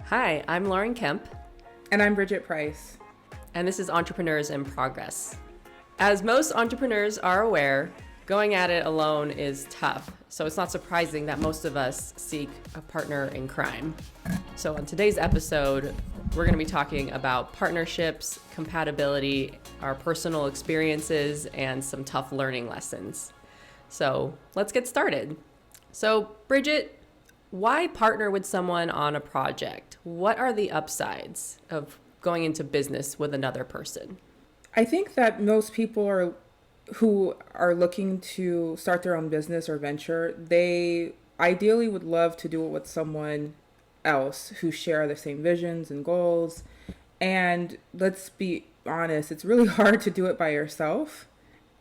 Hi, I'm Lauren Kemp, And I'm Bridget Price. and this is Entrepreneurs in Progress. As most entrepreneurs are aware, going at it alone is tough, so it's not surprising that most of us seek a partner in crime. So on today's episode, we're going to be talking about partnerships, compatibility, our personal experiences, and some tough learning lessons. So let's get started. So Bridget, why partner with someone on a project? What are the upsides of going into business with another person? I think that most people who are looking to start their own business or venture, they ideally would love to do it with someone else who share the same visions and goals. And let's be honest, it's really hard to do it by yourself.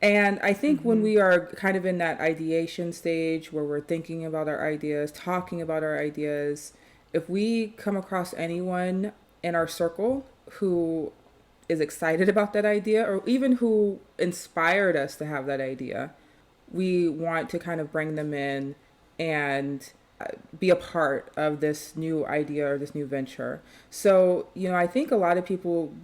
And I think when we are kind of in that ideation stage where we're thinking about our ideas, talking about our ideas, if we come across anyone in our circle who is excited about that idea or even who inspired us to have that idea, we want to kind of bring them in and be a part of this new idea or this new venture. So, I think a lot of people,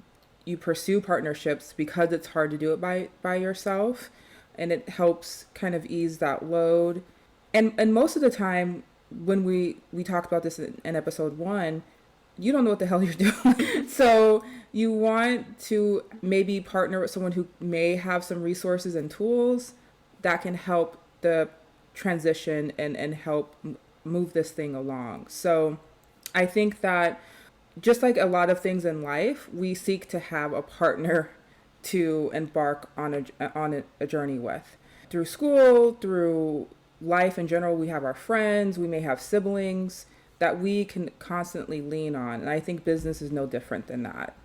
you pursue partnerships because it's hard to do it by yourself, and it helps kind of ease that load. And most of the time when we talked about this in episode 1, you don't know what the hell you're doing. So you want to maybe partner with someone who may have some resources and tools that can help the transition and help move this thing along. So I think that just like a lot of things in life, we seek to have a partner to embark on a journey with. Through school, through life in general, we have our friends, we may have siblings that we can constantly lean on. And I think business is no different than that.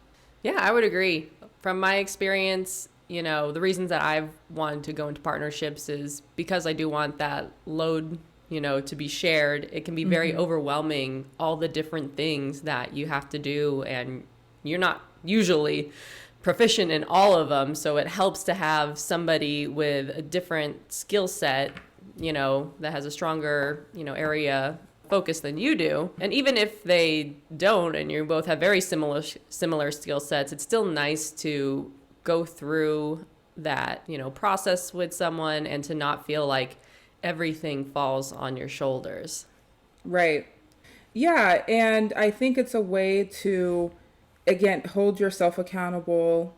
Yeah, I would agree. From my experience, the reasons that I've wanted to go into partnerships is because I do want that load to be shared. It can be very overwhelming, all the different things that you have to do, and you're not usually proficient in all of them. So it helps to have somebody with a different skill set, that has a stronger, area focus than you do. And even if they don't, and you both have very similar skill sets, it's still nice to go through that, process with someone and to not feel like everything falls on your shoulders. Right. Yeah. And I think it's a way to, again, hold yourself accountable,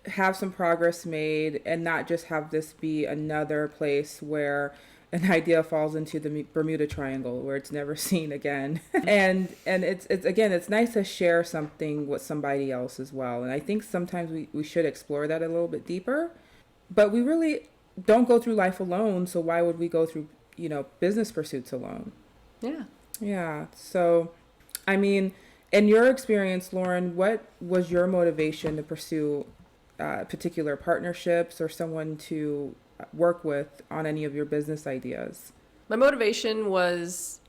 have some progress made, and not just have this be another place where an idea falls into the Bermuda Triangle where it's never seen again. and it's nice to share something with somebody else as well. And I think sometimes we should explore that a little bit deeper. But we really don't go through life alone, so why would we go through, business pursuits alone? Yeah. Yeah. So, I mean, in your experience, Lauren, what was your motivation to pursue particular partnerships or someone to work with on any of your business ideas? My motivation was,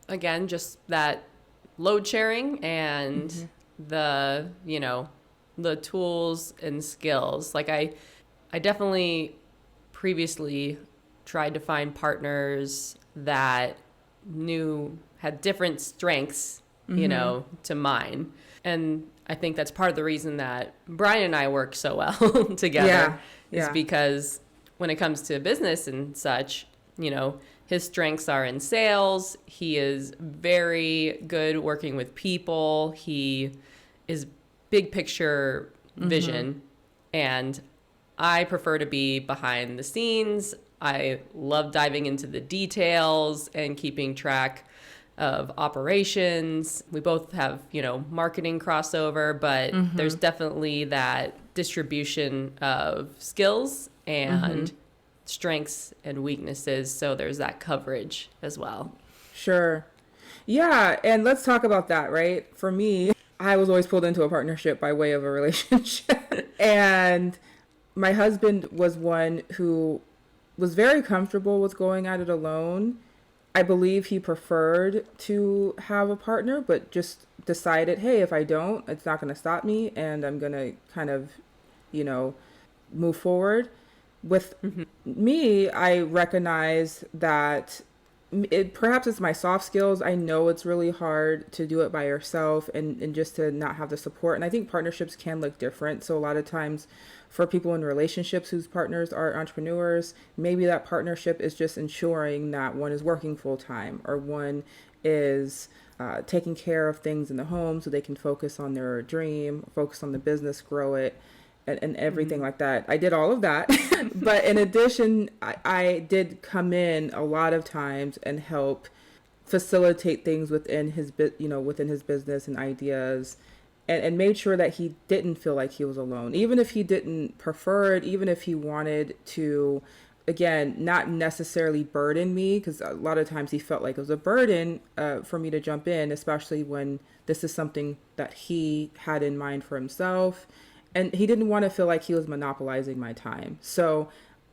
again, just that load sharing and the tools and skills. Like I definitely previously tried to find partners that had different strengths, to mine. And I think that's part of the reason that Brian and I work so well together is because when it comes to business and such, his strengths are in sales. He is very good working with people. He is big picture vision. And I prefer to be behind the scenes. I love diving into the details and keeping track of operations. We both have, marketing crossover, but there's definitely that distribution of skills and strengths and weaknesses. So there's that coverage as well. Sure. Yeah. And let's talk about that, right? For me, I was always pulled into a partnership by way of a relationship. And my husband was one who was very comfortable with going at it alone. I believe he preferred to have a partner, but just decided, hey, if I don't, it's not going to stop me, and I'm going to kind of, move forward. With me, I recognize that perhaps it's my soft skills. I know it's really hard to do it by yourself and just to not have the support. And I think partnerships can look different. So a lot of times for people in relationships whose partners are entrepreneurs, maybe that partnership is just ensuring that one is working full time or one is taking care of things in the home so they can focus on their dream, focus on the business, grow it, and everything like that. I did all of that. But in addition, I did come in a lot of times and help facilitate things within his within his business and ideas, and made sure that he didn't feel like he was alone, even if he didn't prefer it, even if he wanted to, again, not necessarily burden me, because a lot of times he felt like it was a burden for me to jump in, especially when this is something that he had in mind for himself. And he didn't want to feel like he was monopolizing my time. So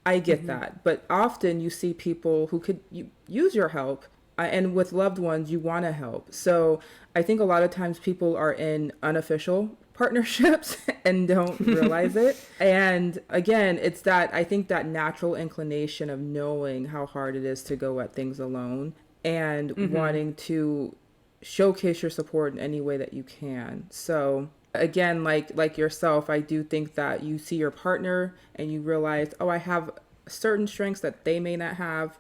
I get that. But often you see people who could use your help. And with loved ones, you want to help. So I think a lot of times people are in unofficial partnerships and don't realize it. And again, it's that, I think that natural inclination of knowing how hard it is to go at things alone and wanting to showcase your support in any way that you can. So again, like yourself, I do think that you see your partner and you realize, oh, I have certain strengths that they may not have.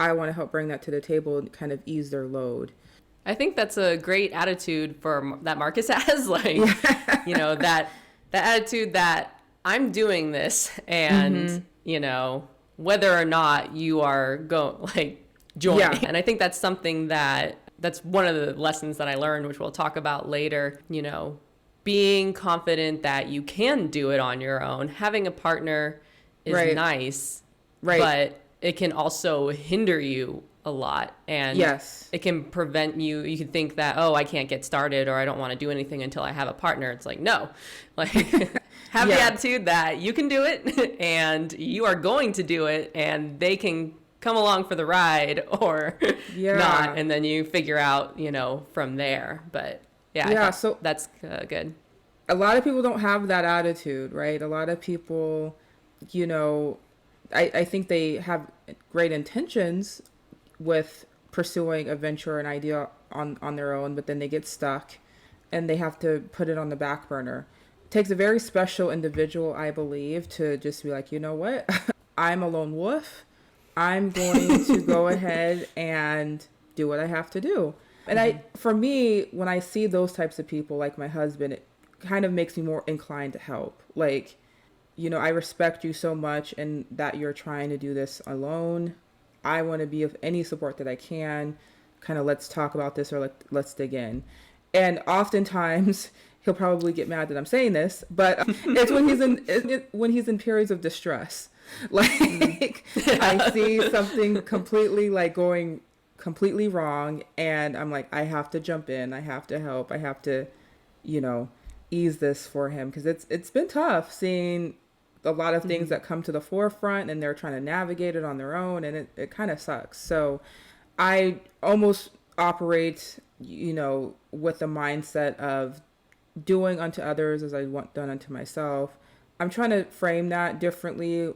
I want to help bring that to the table and kind of ease their load. I think that's a great attitude that Marcus has, like, that attitude that I'm doing this and, whether or not you are joining. Yeah. And I think that's something that's one of the lessons that I learned, which we'll talk about later, being confident that you can do it on your own. Having a partner is nice, but it can also hinder you a lot. And it can prevent you. You can think that, oh, I can't get started or I don't want to do anything until I have a partner. It's like, no, have the attitude that you can do it and you are going to do it and they can come along for the ride or not. And then you figure out, from there. But so that's good. A lot of people don't have that attitude, right? A lot of people, I think they have great intentions with pursuing a venture, an idea on their own, but then they get stuck and they have to put it on the back burner. It takes a very special individual, I believe, to just be like, you know what? I'm a lone wolf. I'm going to go ahead and do what I have to do. And for me, when I see those types of people, like my husband, it kind of makes me more inclined to help. Like, I respect you so much and that you're trying to do this alone. I want to be of any support that I can. Kind of let's talk about this or let's dig in. And oftentimes he'll probably get mad that I'm saying this, but it's when he's in periods of distress. Like I see something completely going completely wrong and I'm like, I have to jump in. I have to help. I have to, ease this for him because it's been tough seeing a lot of things that come to the forefront and they're trying to navigate it on their own and it kind of sucks. So I almost operate, with the mindset of doing unto others as I want done unto myself. I'm trying to frame that differently,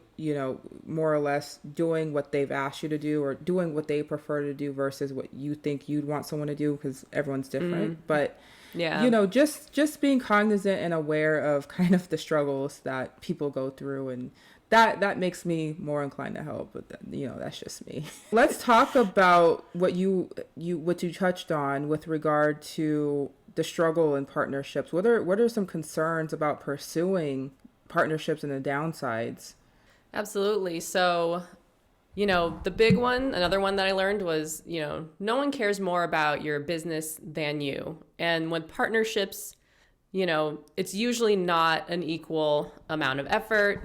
more or less doing what they've asked you to do or doing what they prefer to do versus what you think you'd want someone to do because everyone's different. But just being cognizant and aware of kind of the struggles that people go through and that makes me more inclined to help. But that's just me. Let's talk about what you touched on with regard to the struggle in partnerships. What are some concerns about pursuing partnerships and the downsides? Absolutely. So, the big one, another one that I learned was, no one cares more about your business than you. And with partnerships, it's usually not an equal amount of effort,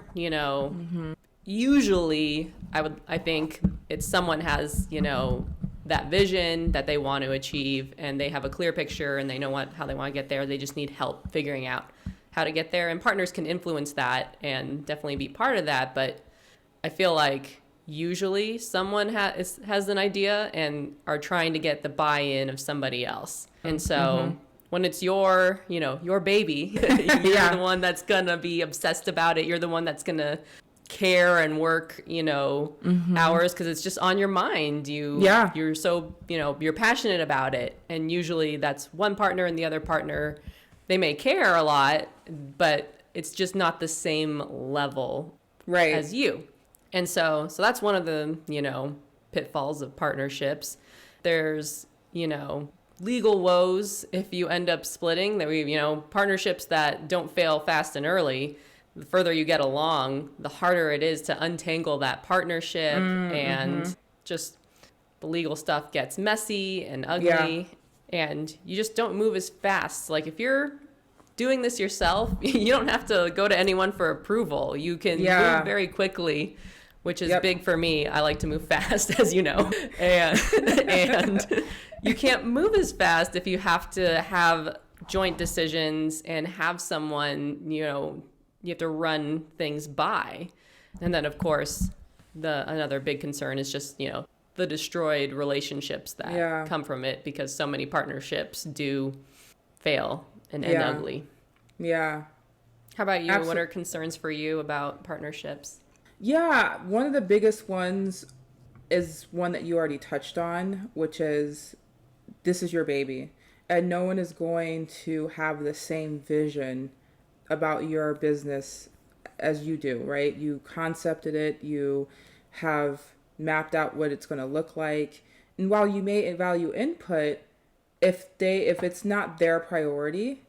Usually I think it's someone has, that vision that they want to achieve and they have a clear picture and they know how they want to get there. They just need help figuring out how to get there, and partners can influence that and definitely be part of that. But I feel like usually someone has an idea and are trying to get the buy-in of somebody else. And so when it's your baby, you're the one that's gonna be obsessed about it. You're the one that's gonna care and work, hours, because it's just on your mind. Yeah. You're so, you're passionate about it. And usually that's one partner, and the other partner, they may care a lot, but it's just not the same level Right. as you. And so that's one of the, pitfalls of partnerships. There's, legal woes if you end up splitting. That we, partnerships that don't fail fast and early. The further you get along, the harder it is to untangle that partnership, and just the legal stuff gets messy and ugly, and you just don't move as fast. Like if you're doing this yourself, you don't have to go to anyone for approval. You can move very quickly, which is big for me. I like to move fast, as you know. And you can't move as fast if you have to have joint decisions and have someone, you have to run things by. And then, of course, another big concern is just, the destroyed relationships that come from it, because so many partnerships do fail and end ugly. Yeah. How about you? What are concerns for you about partnerships? Yeah, one of the biggest ones is one that you already touched on, which is this is your baby. And no one is going to have the same vision about your business as you do, right? You concepted it, you have mapped out what it's going to look like. And while you may value input, if it's not their priority,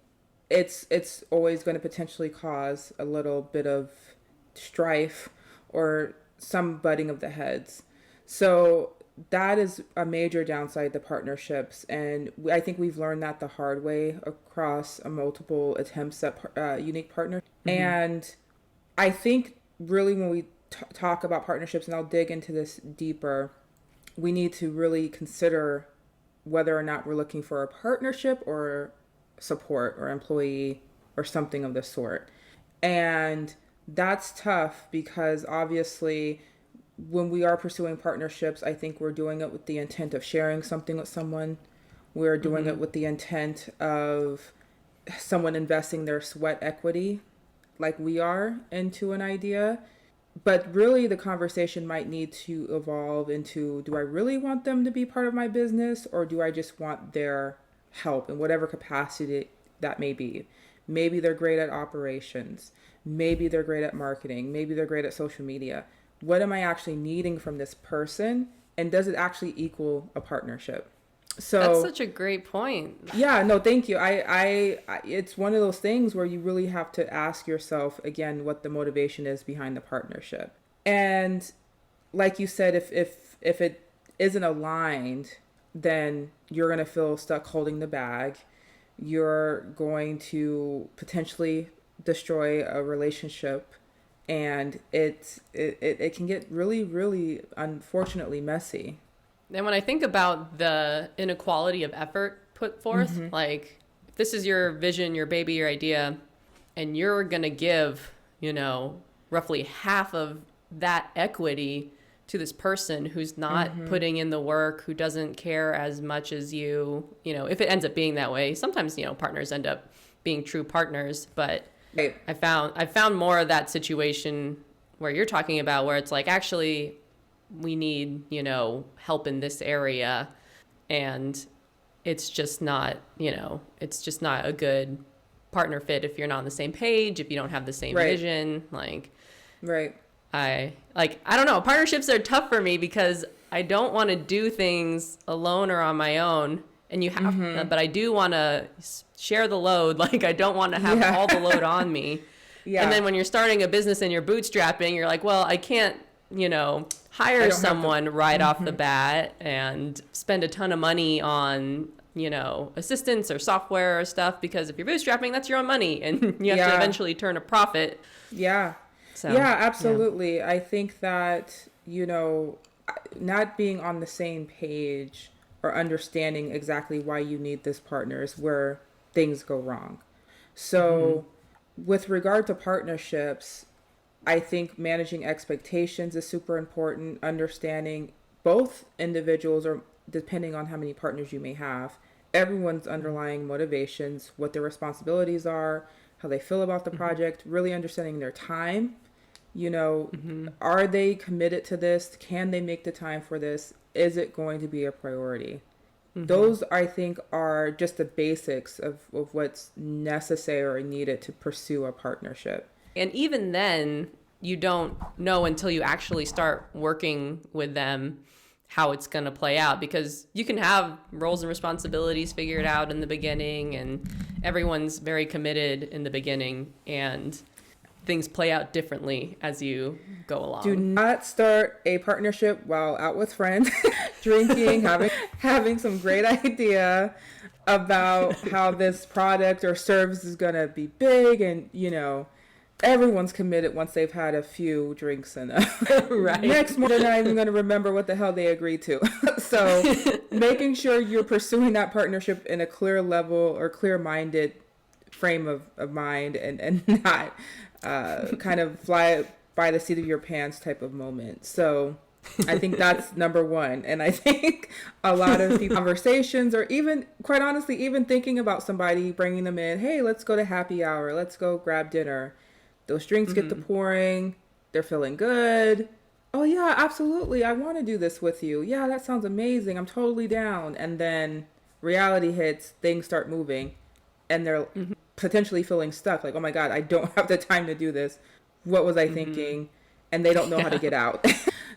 it's always going to potentially cause a little bit of strife or some butting of the heads. So that is a major downside to partnerships, and I think we've learned that the hard way across multiple attempts at unique partners. And I think really when we talk about partnerships, and I'll dig into this deeper, we need to really consider whether or not we're looking for a partnership or support or employee or something of the sort. And that's tough because obviously when we are pursuing partnerships, I think we're doing it with the intent of sharing something with someone. We're doing it with the intent of someone investing their sweat equity like we are into an idea. But really the conversation might need to evolve into, do I really want them to be part of my business, or do I just want their help in whatever capacity that may be? Maybe they're great at operations. Maybe they're great at marketing. Maybe they're great at social media. What am I actually needing from this person? And does it actually equal a partnership? So that's such a great point. Yeah, no, thank you. I it's one of those things where you really have to ask yourself again what the motivation is behind the partnership. And like you said, if it isn't aligned, then you're going to feel stuck holding the bag. You're going to potentially destroy a relationship, and it can get really, really unfortunately messy. And when I think about the inequality of effort put forth, like if this is your vision, your baby, your idea, and you're going to give, roughly half of that equity to this person who's not putting in the work, who doesn't care as much as you, if it ends up being that way. Sometimes, partners end up being true partners, but Right. I found more of that situation where you're talking about, where it's like, actually, we need, help in this area, and it's just not, it's just not a good partner fit if you're not on the same page, if you don't have the same vision. Right. I don't know, partnerships are tough for me because I don't want to do things alone or on my own, and you have but I do want to share the load. Like, I don't want to have all the load on me. And then when you're starting a business and you're bootstrapping, you're like, well, I can't, hire someone right off the bat and spend a ton of money on, assistants or software or stuff, because if you're bootstrapping, that's your own money, and you have to eventually turn a profit. Yeah. So, yeah, absolutely. Yeah. I think that, not being on the same page or understanding exactly why you need this partner is where things go wrong. So with regard to partnerships, I think managing expectations is super important. Understanding both individuals, or depending on how many partners you may have, everyone's underlying motivations, what their responsibilities are, how they feel about the project, really understanding their time You know, are they committed to this? Can they make the time for this? Is it going to be a priority? Those, I think, are just the basics of what's necessary or needed to pursue a partnership. And even then, you don't know until you actually start working with them how it's going to play out, because you can have roles and responsibilities figured out in the beginning and everyone's very committed in the beginning, and things play out differently as you go along. Do not start a partnership while out with friends, drinking, having some great idea about how this product or service is going to be big, and everyone's committed once they've had a few drinks, and right. Next morning they're not even going to remember what the hell they agreed to. So making sure you're pursuing that partnership in a clear level or clear-minded frame of mind, and not kind of fly by the seat of your pants type of moment. So I think that's number one. And I think a lot of people conversations, or even quite honestly, even thinking about somebody, bringing them in, hey, let's go to happy hour, let's go grab dinner. Those drinks get to pouring, they're feeling good. Oh yeah, absolutely, I want to do this with you. Yeah, that sounds amazing, I'm totally down. And then reality hits, things start moving, and they're potentially feeling stuck, like, oh my God, I don't have the time to do this. What was I thinking? And they don't know how to get out.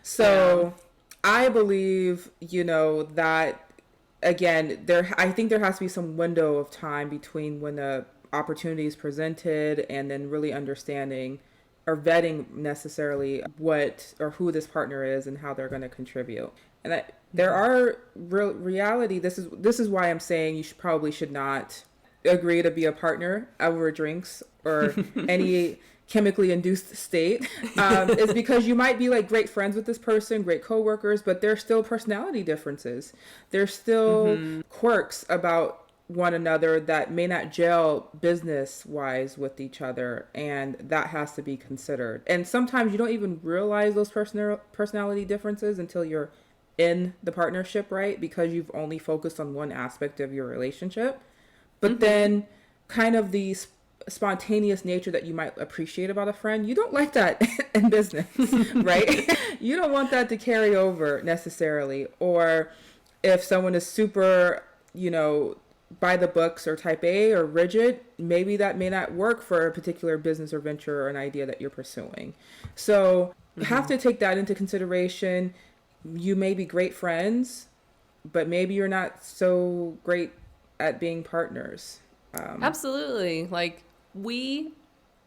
So I believe, that again, I think there has to be some window of time between when the opportunity is presented and then really understanding or vetting necessarily what or who this partner is and how they're going to contribute. And there are reality. This is why I'm saying you should not agree to be a partner over drinks or any chemically induced state, is because you might be like great friends with this person, great coworkers, but there's still personality differences. There's still quirks about one another that may not gel business wise with each other, and that has to be considered. And sometimes you don't even realize those personality differences until you're in the partnership, right? Because you've only focused on one aspect of your relationship. But then kind of the spontaneous nature that you might appreciate about a friend, you don't like that in business, right? You don't want that to carry over necessarily. Or if someone is super, by the books or type A or rigid, maybe that may not work for a particular business or venture or an idea that you're pursuing. So you have to take that into consideration. You may be great friends, but maybe you're not so great at being partners. Absolutely. Like, we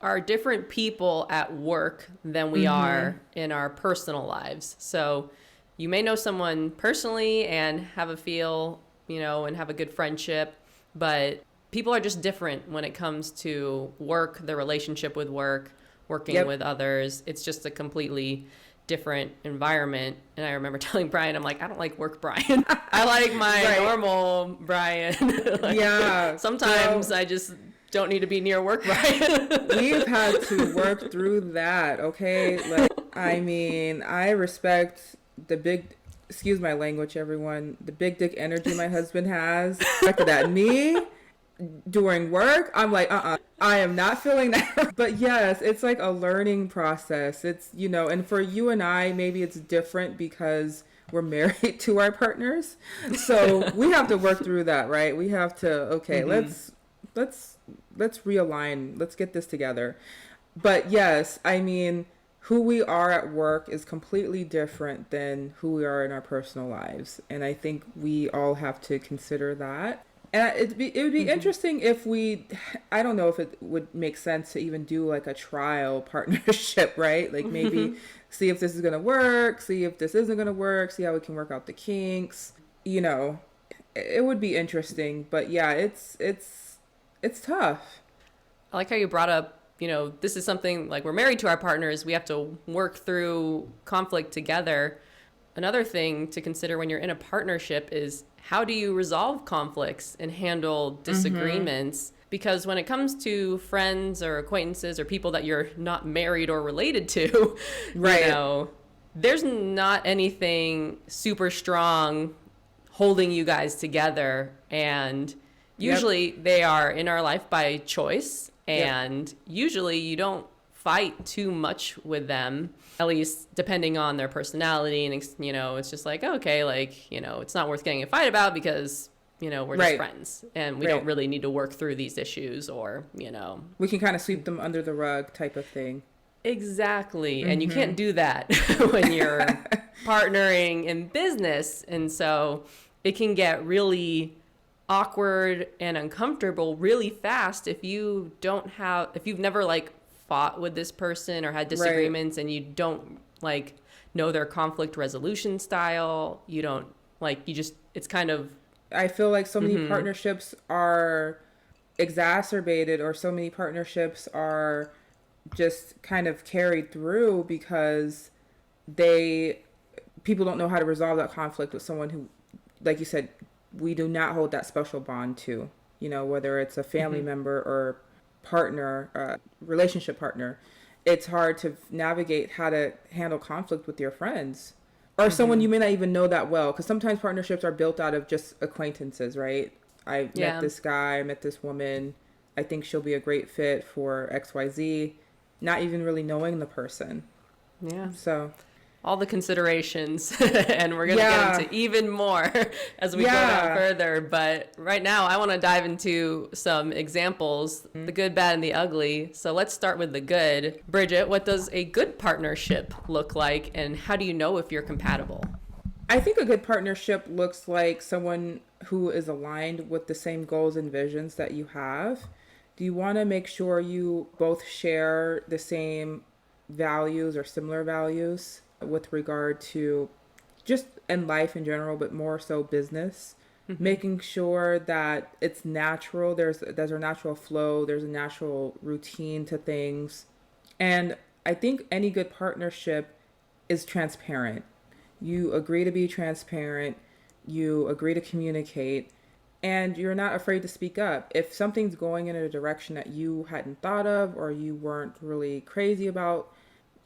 are different people at work than we are in our personal lives. So you may know someone personally and have a feel, and have a good friendship, but people are just different when it comes to work, their relationship with work, working with others. It's just a completely different environment. And I remember telling Brian, I'm like, I don't like work Brian. I like my normal Brian. Sometimes I just don't need to be near work Brian. We've had to work through that, okay? Like, I mean, I respect the big, excuse my language, everyone, the big dick energy my husband has. Respect that. Me, during work, I'm like, I am not feeling that. But yes, it's like a learning process. It's, and for you and I, maybe it's different because we're married to our partners. So we have to work through that, right? We have to, okay, let's realign. Let's get this together. But yes, I mean, who we are at work is completely different than who we are in our personal lives. And I think we all have to consider that. And it would be interesting if I don't know if it would make sense to even do like a trial partnership, right? Like maybe see if this is going to work, see if this isn't going to work, see how we can work out the kinks. It would be interesting, but yeah, it's tough. I like how you brought up, this is something like we're married to our partners. We have to work through conflict together. Another thing to consider when you're in a partnership is how do you resolve conflicts and handle disagreements? Because when it comes to friends or acquaintances or people that you're not married or related to, right. There's not anything super strong holding you guys together. And usually they are in our life by choice. And usually you don't fight too much with them, at least depending on their personality. And, you know, it's just like, okay, like, you know, it's not worth getting a fight about because, you know, we're just friends and we don't really need to work through these issues, or, you know, we can kind of sweep them under the rug type of thing. Exactly. And you can't do that when you're partnering in business. And so it can get really awkward and uncomfortable really fast if you if you've never like fought with this person or had disagreements and you don't like know their conflict resolution style. You don't like, it's kind of. I feel like so many partnerships are exacerbated, or so many partnerships are just kind of carried through because people don't know how to resolve that conflict with someone who, like you said, we do not hold that special bond to, you know, whether it's a family member or partner, relationship partner. It's hard to navigate how to handle conflict with your friends or someone you may not even know that well, because sometimes partnerships are built out of just acquaintances, right? I met this guy, I met this woman, I think she'll be a great fit for XYZ, not even really knowing the person. Yeah. So all the considerations, and we're going to get into even more as we go down further. But right now I want to dive into some examples, the good, bad, and the ugly. So let's start with the good. Bridget, what does a good partnership look like, and how do you know if you're compatible? I think a good partnership looks like someone who is aligned with the same goals and visions that you have. Do you want to make sure you both share the same values or similar values with regard to just in life in general, but more so business? Making sure that it's natural. There's a natural flow. There's a natural routine to things. And I think any good partnership is transparent. You agree to be transparent. You agree to communicate. And you're not afraid to speak up. If something's going in a direction that you hadn't thought of or you weren't really crazy about,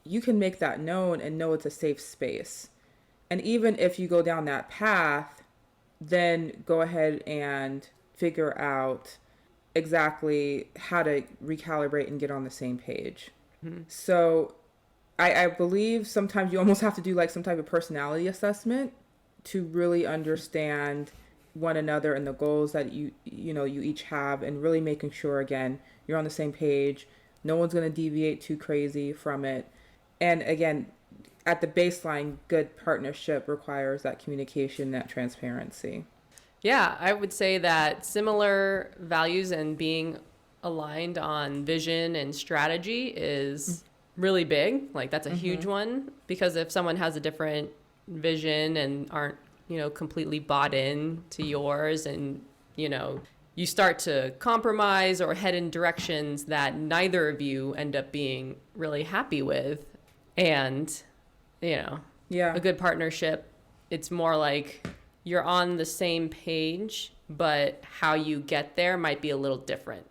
you can make that known and know it's a safe space. And even if you go down that path, then go ahead and figure out exactly how to recalibrate and get on the same page. So I believe sometimes you almost have to do like some type of personality assessment to really understand one another and the goals that you each have, and really making sure, again, you're on the same page. No one's going to deviate too crazy from it. And again, at the baseline, good partnership requires that communication, that transparency. Yeah, I would say that similar values and being aligned on vision and strategy is really big. Like that's a huge one, because if someone has a different vision and aren't, you know, completely bought in to yours, and, you know, you start to compromise or head in directions that neither of you end up being really happy with. And, you know, a good partnership, it's more like you're on the same page, but how you get there might be a little different.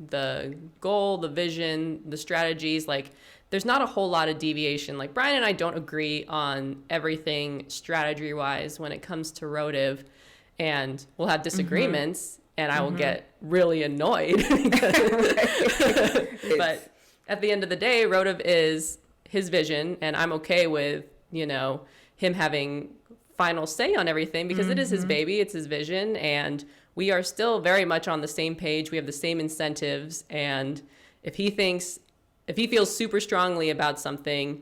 The goal, the vision, the strategies, like there's not a whole lot of deviation. Like Brian and I don't agree on everything strategy wise when it comes to Rotive, and we'll have disagreements and I will get really annoyed. But at the end of the day, Rotive is his vision, and I'm okay with, you know, him having final say on everything because it is his baby, it's his vision, and we are still very much on the same page. We have the same incentives, and if he feels super strongly about something,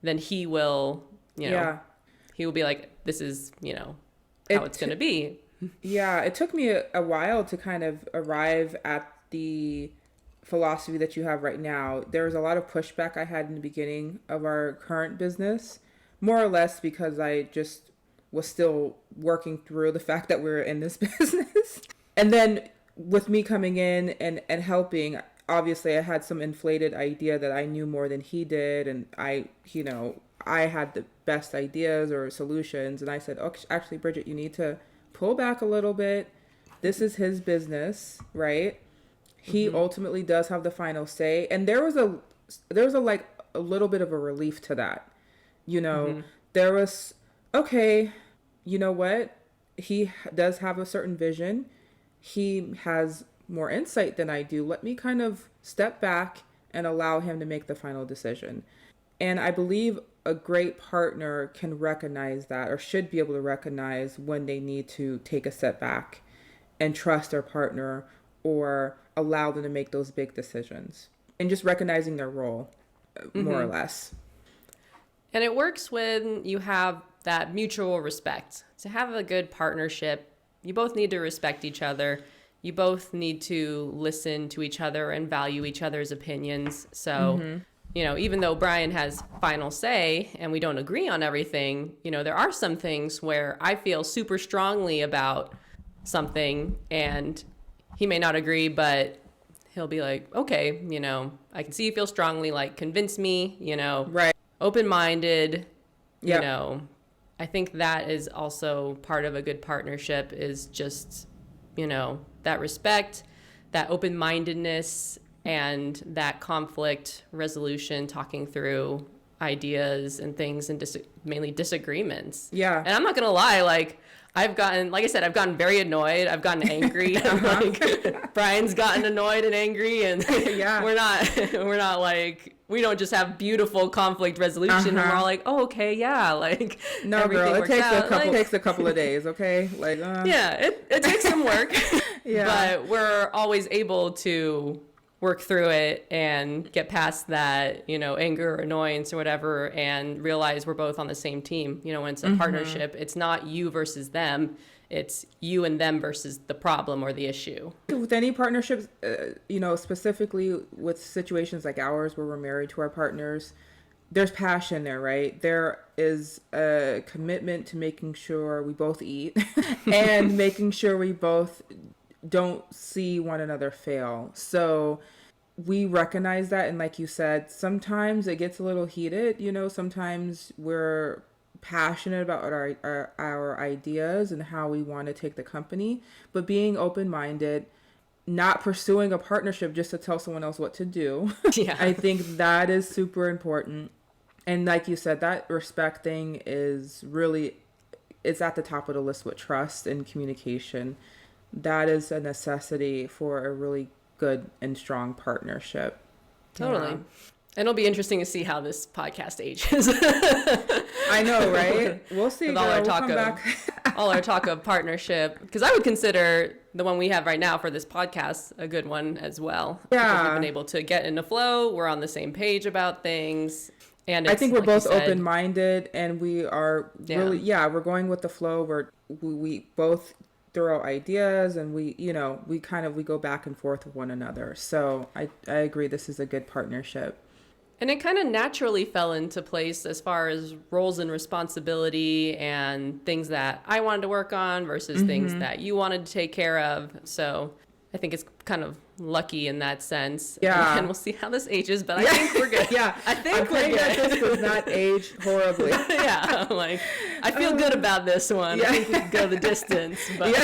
then he will, you know, he will be like, this is, you know, how it's going to be. Yeah, it took me a while to kind of arrive at the philosophy that you have right now. There was a lot of pushback I had in the beginning of our current business, more or less because I just was still working through the fact that we're in this business. And then with me coming in and helping, obviously I had some inflated idea that I knew more than he did, and I had the best ideas or solutions, and I said, oh, actually, Bridget, you need to pull back a little bit. This is his business, right? He ultimately does have the final say. And there was a little bit of a relief to that. You know, there was, okay, you know what? He does have a certain vision. He has more insight than I do. Let me kind of step back, and allow him to make the final decision. And I believe a great partner can recognize that, or should be able to recognize when they need to take a step back and trust their partner or allow them to make those big decisions, and just recognizing their role, more or less. And it works when you have that mutual respect. To have a good partnership, you both need to respect each other. You both need to listen to each other and value each other's opinions. So, even though Brian has final say and we don't agree on everything, there are some things where I feel super strongly about something and he may not agree, but he'll be like, okay, I can see you feel strongly, like convince me, Right. open-minded, Yep. I think that is also part of a good partnership, is just, that respect, that open-mindedness, and that conflict resolution, talking through ideas and things, and mainly disagreements. Yeah. And I'm not going to lie, like I said, I've gotten very annoyed. I've gotten angry. Like Brian's gotten annoyed and angry, and Yeah. we're not like, we don't just have beautiful conflict resolution and we're all like, oh, okay, yeah, like No, everything girl, it works takes out. takes a couple of days, okay? Like, yeah, it takes some work, Yeah. but we're always able to work through it and get past that, anger or annoyance or whatever, and realize we're both on the same team. When it's a partnership, it's not you versus them. It's you and them versus the problem or the issue. With any partnerships, specifically with situations like ours where we're married to our partners, there's passion there, right? There is a commitment to making sure we both eat and making sure we both don't see one another fail. So we recognize that. And like you said, sometimes it gets a little heated, sometimes we're passionate about our ideas and how we want to take the company, but being open-minded, not pursuing a partnership just to tell someone else what to do. Yeah. I think that is super important. And like you said, that respect thing is really, it's at the top of the list with trust and communication. That is a necessity for a really good and strong partnership. Totally. Yeah. And it'll be interesting to see how this podcast ages. I know, right? We'll see. With Girl. all our We'll talk come of back. all our talk of partnership, because I would consider the one we have right now for this podcast a good one as well. Yeah. Because we've been able to get in a flow. We're on the same page about things. And I it's, think we're like you both said, open-minded, and we are really, we're going with the flow. We both throw out ideas, and we go back and forth with one another. So I agree, this is a good partnership. And it kind of naturally fell into place as far as roles and responsibility and things that I wanted to work on versus things that you wanted to take care of. So I think it's kind of lucky in that sense. Yeah. And we'll see how this ages, but I think we're good. Yeah. I think I'm we're praying good. that this does not age horribly. Yeah. Like, I feel good about this one. Yeah. I think we can go the distance. But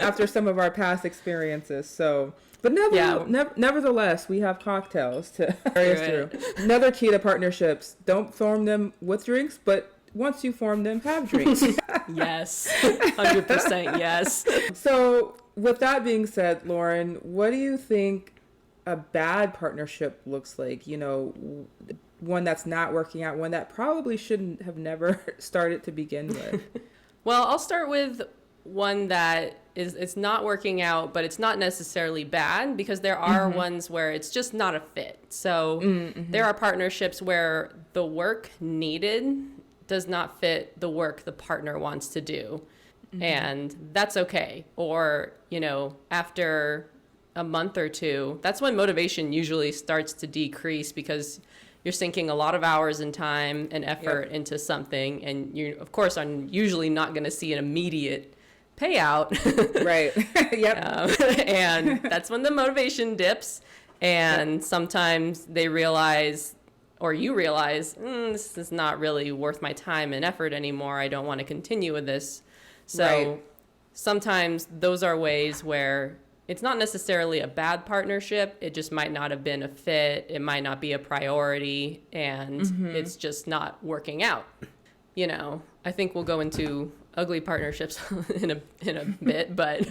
After some of our past experiences. So, but nevertheless, we have cocktails to carry us through. Another key to partnerships: don't form them with drinks, but once you form them, have drinks. Yes, 100% yes. So, with that being said, Lauren, what do you think a bad partnership looks like? One that's not working out, one that probably shouldn't have never started to begin with. Well, I'll start with one that it's not working out, but it's not necessarily bad, because there are ones where it's just not a fit. So there are partnerships where the work needed does not fit the work the partner wants to do. And that's okay. Or, after a month or two, that's when motivation usually starts to decrease, because you're sinking a lot of hours and time and effort into something. And you, of course, are usually not going to see an immediate payout. Right. Yep. And that's when the motivation dips. And sometimes they realize, or you realize, this is not really worth my time and effort anymore. I don't want to continue with this. So sometimes those are ways where it's not necessarily a bad partnership. It just might not have been a fit. It might not be a priority, and it's just not working out. I think we'll go into ugly partnerships in a bit, but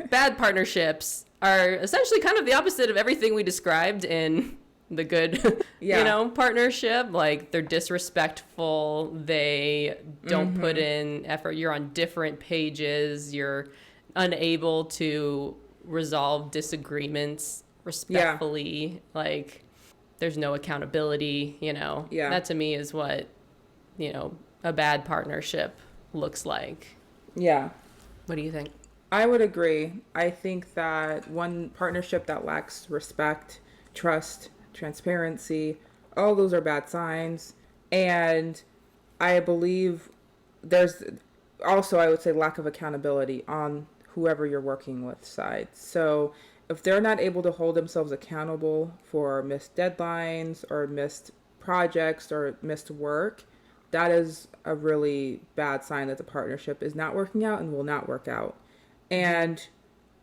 bad partnerships are essentially kind of the opposite of everything we described in the good, Yeah. partnership. Like they're disrespectful. They don't put in effort. You're on different pages. You're unable to resolve disagreements Yeah. respectfully. Like there's no accountability, Yeah. That to me is what, a bad partnership looks like. Yeah. What do you think? I would agree. I think that one partnership that lacks respect, trust, transparency, all those are bad signs. And I believe there's also, I would say, lack of accountability on whoever you're working with side. So if they're not able to hold themselves accountable for missed deadlines or missed projects or missed work, that is a really bad sign that the partnership is not working out and will not work out. And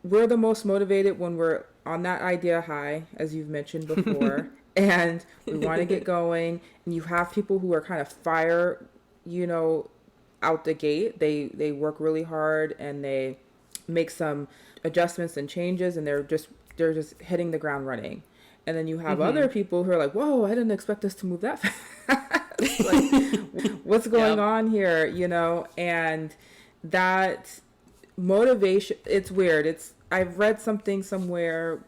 we're the most motivated when we're on that idea high, as you've mentioned before, and we want to get going. And you have people who are kind of fire, you know, out the gate. They work really hard and they make some adjustments and changes, and they're just hitting the ground running. And then you have other people who are like, "Whoa, I didn't expect this to move that fast. Like, what's going Yep. on here?" And that motivation, it's weird. I've read something somewhere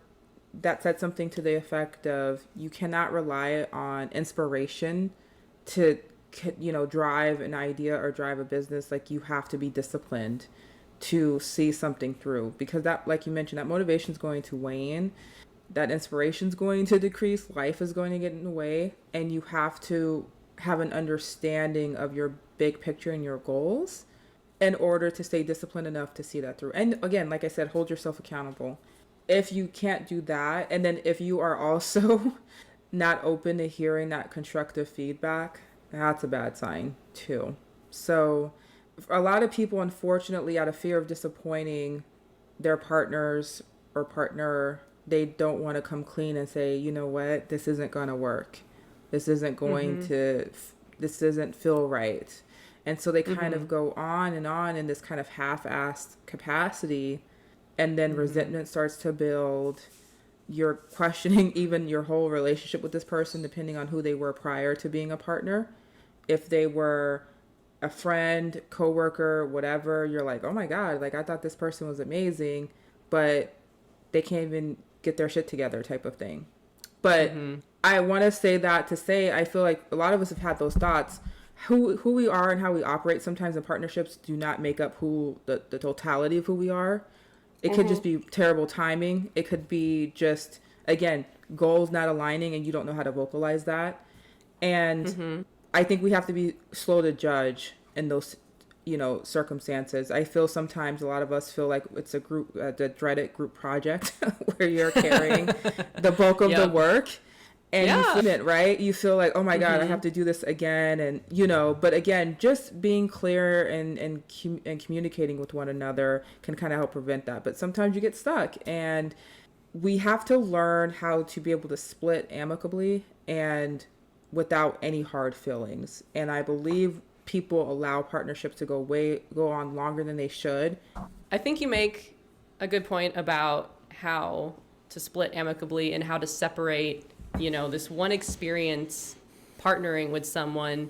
that said something to the effect of you cannot rely on inspiration to drive an idea or drive a business. Like, you have to be disciplined to see something through, because that, like you mentioned, that motivation is going to wane, that inspiration is going to decrease, life is going to get in the way, and you have to have an understanding of your big picture and your goals in order to stay disciplined enough to see that through. And again, like I said, hold yourself accountable. If you can't do that, and then if you are also not open to hearing that constructive feedback, that's a bad sign too. So a lot of people, unfortunately, out of fear of disappointing their partners or partner, they don't want to come clean and say, you know what, this isn't going to work. This isn't going to, this doesn't feel right. And so they kind of go on in this kind of half-assed capacity, and then resentment starts to build. You're questioning even your whole relationship with this person, depending on who they were prior to being a partner. If they were a friend, coworker, whatever, you're like, oh my God, like I thought this person was amazing, but they can't even get their shit together, type of thing. But I want to say that to say, I feel like a lot of us have had those thoughts. Who we are and how we operate sometimes in partnerships do not make up who the totality of who we are. It could just be terrible timing. It could be just, again, goals not aligning and you don't know how to vocalize that. And I think we have to be slow to judge in those, circumstances. I feel sometimes a lot of us feel like it's a group, the dreaded group project where you're carrying the bulk of the work. And you feel it, right? You feel like, oh my God, I have to do this again. And, but again, just being clear and communicating with one another can kind of help prevent that. But sometimes you get stuck, and we have to learn how to be able to split amicably and without any hard feelings. And I believe people allow partnerships to go on longer than they should. I think you make a good point about how to split amicably and how to separate this one experience partnering with someone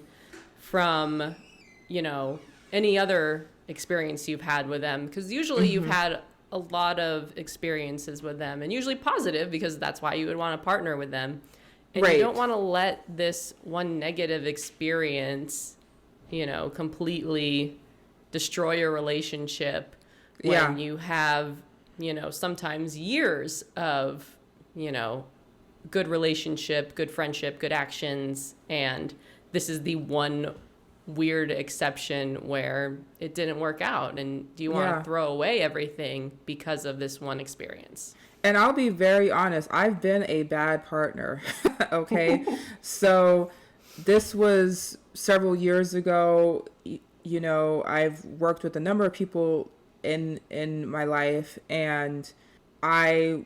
from, any other experience you've had with them. Because usually you've had a lot of experiences with them, and usually positive, because that's why you would want to partner with them. And you don't want to let this one negative experience, completely destroy your relationship when you have, sometimes years of, good relationship, good friendship, good actions, and this is the one weird exception where it didn't work out, and do you want to throw away everything because of this one experience? And I'll be very honest, I've been a bad partner. Okay. So this was several years ago. I've worked with a number of people in my life, and I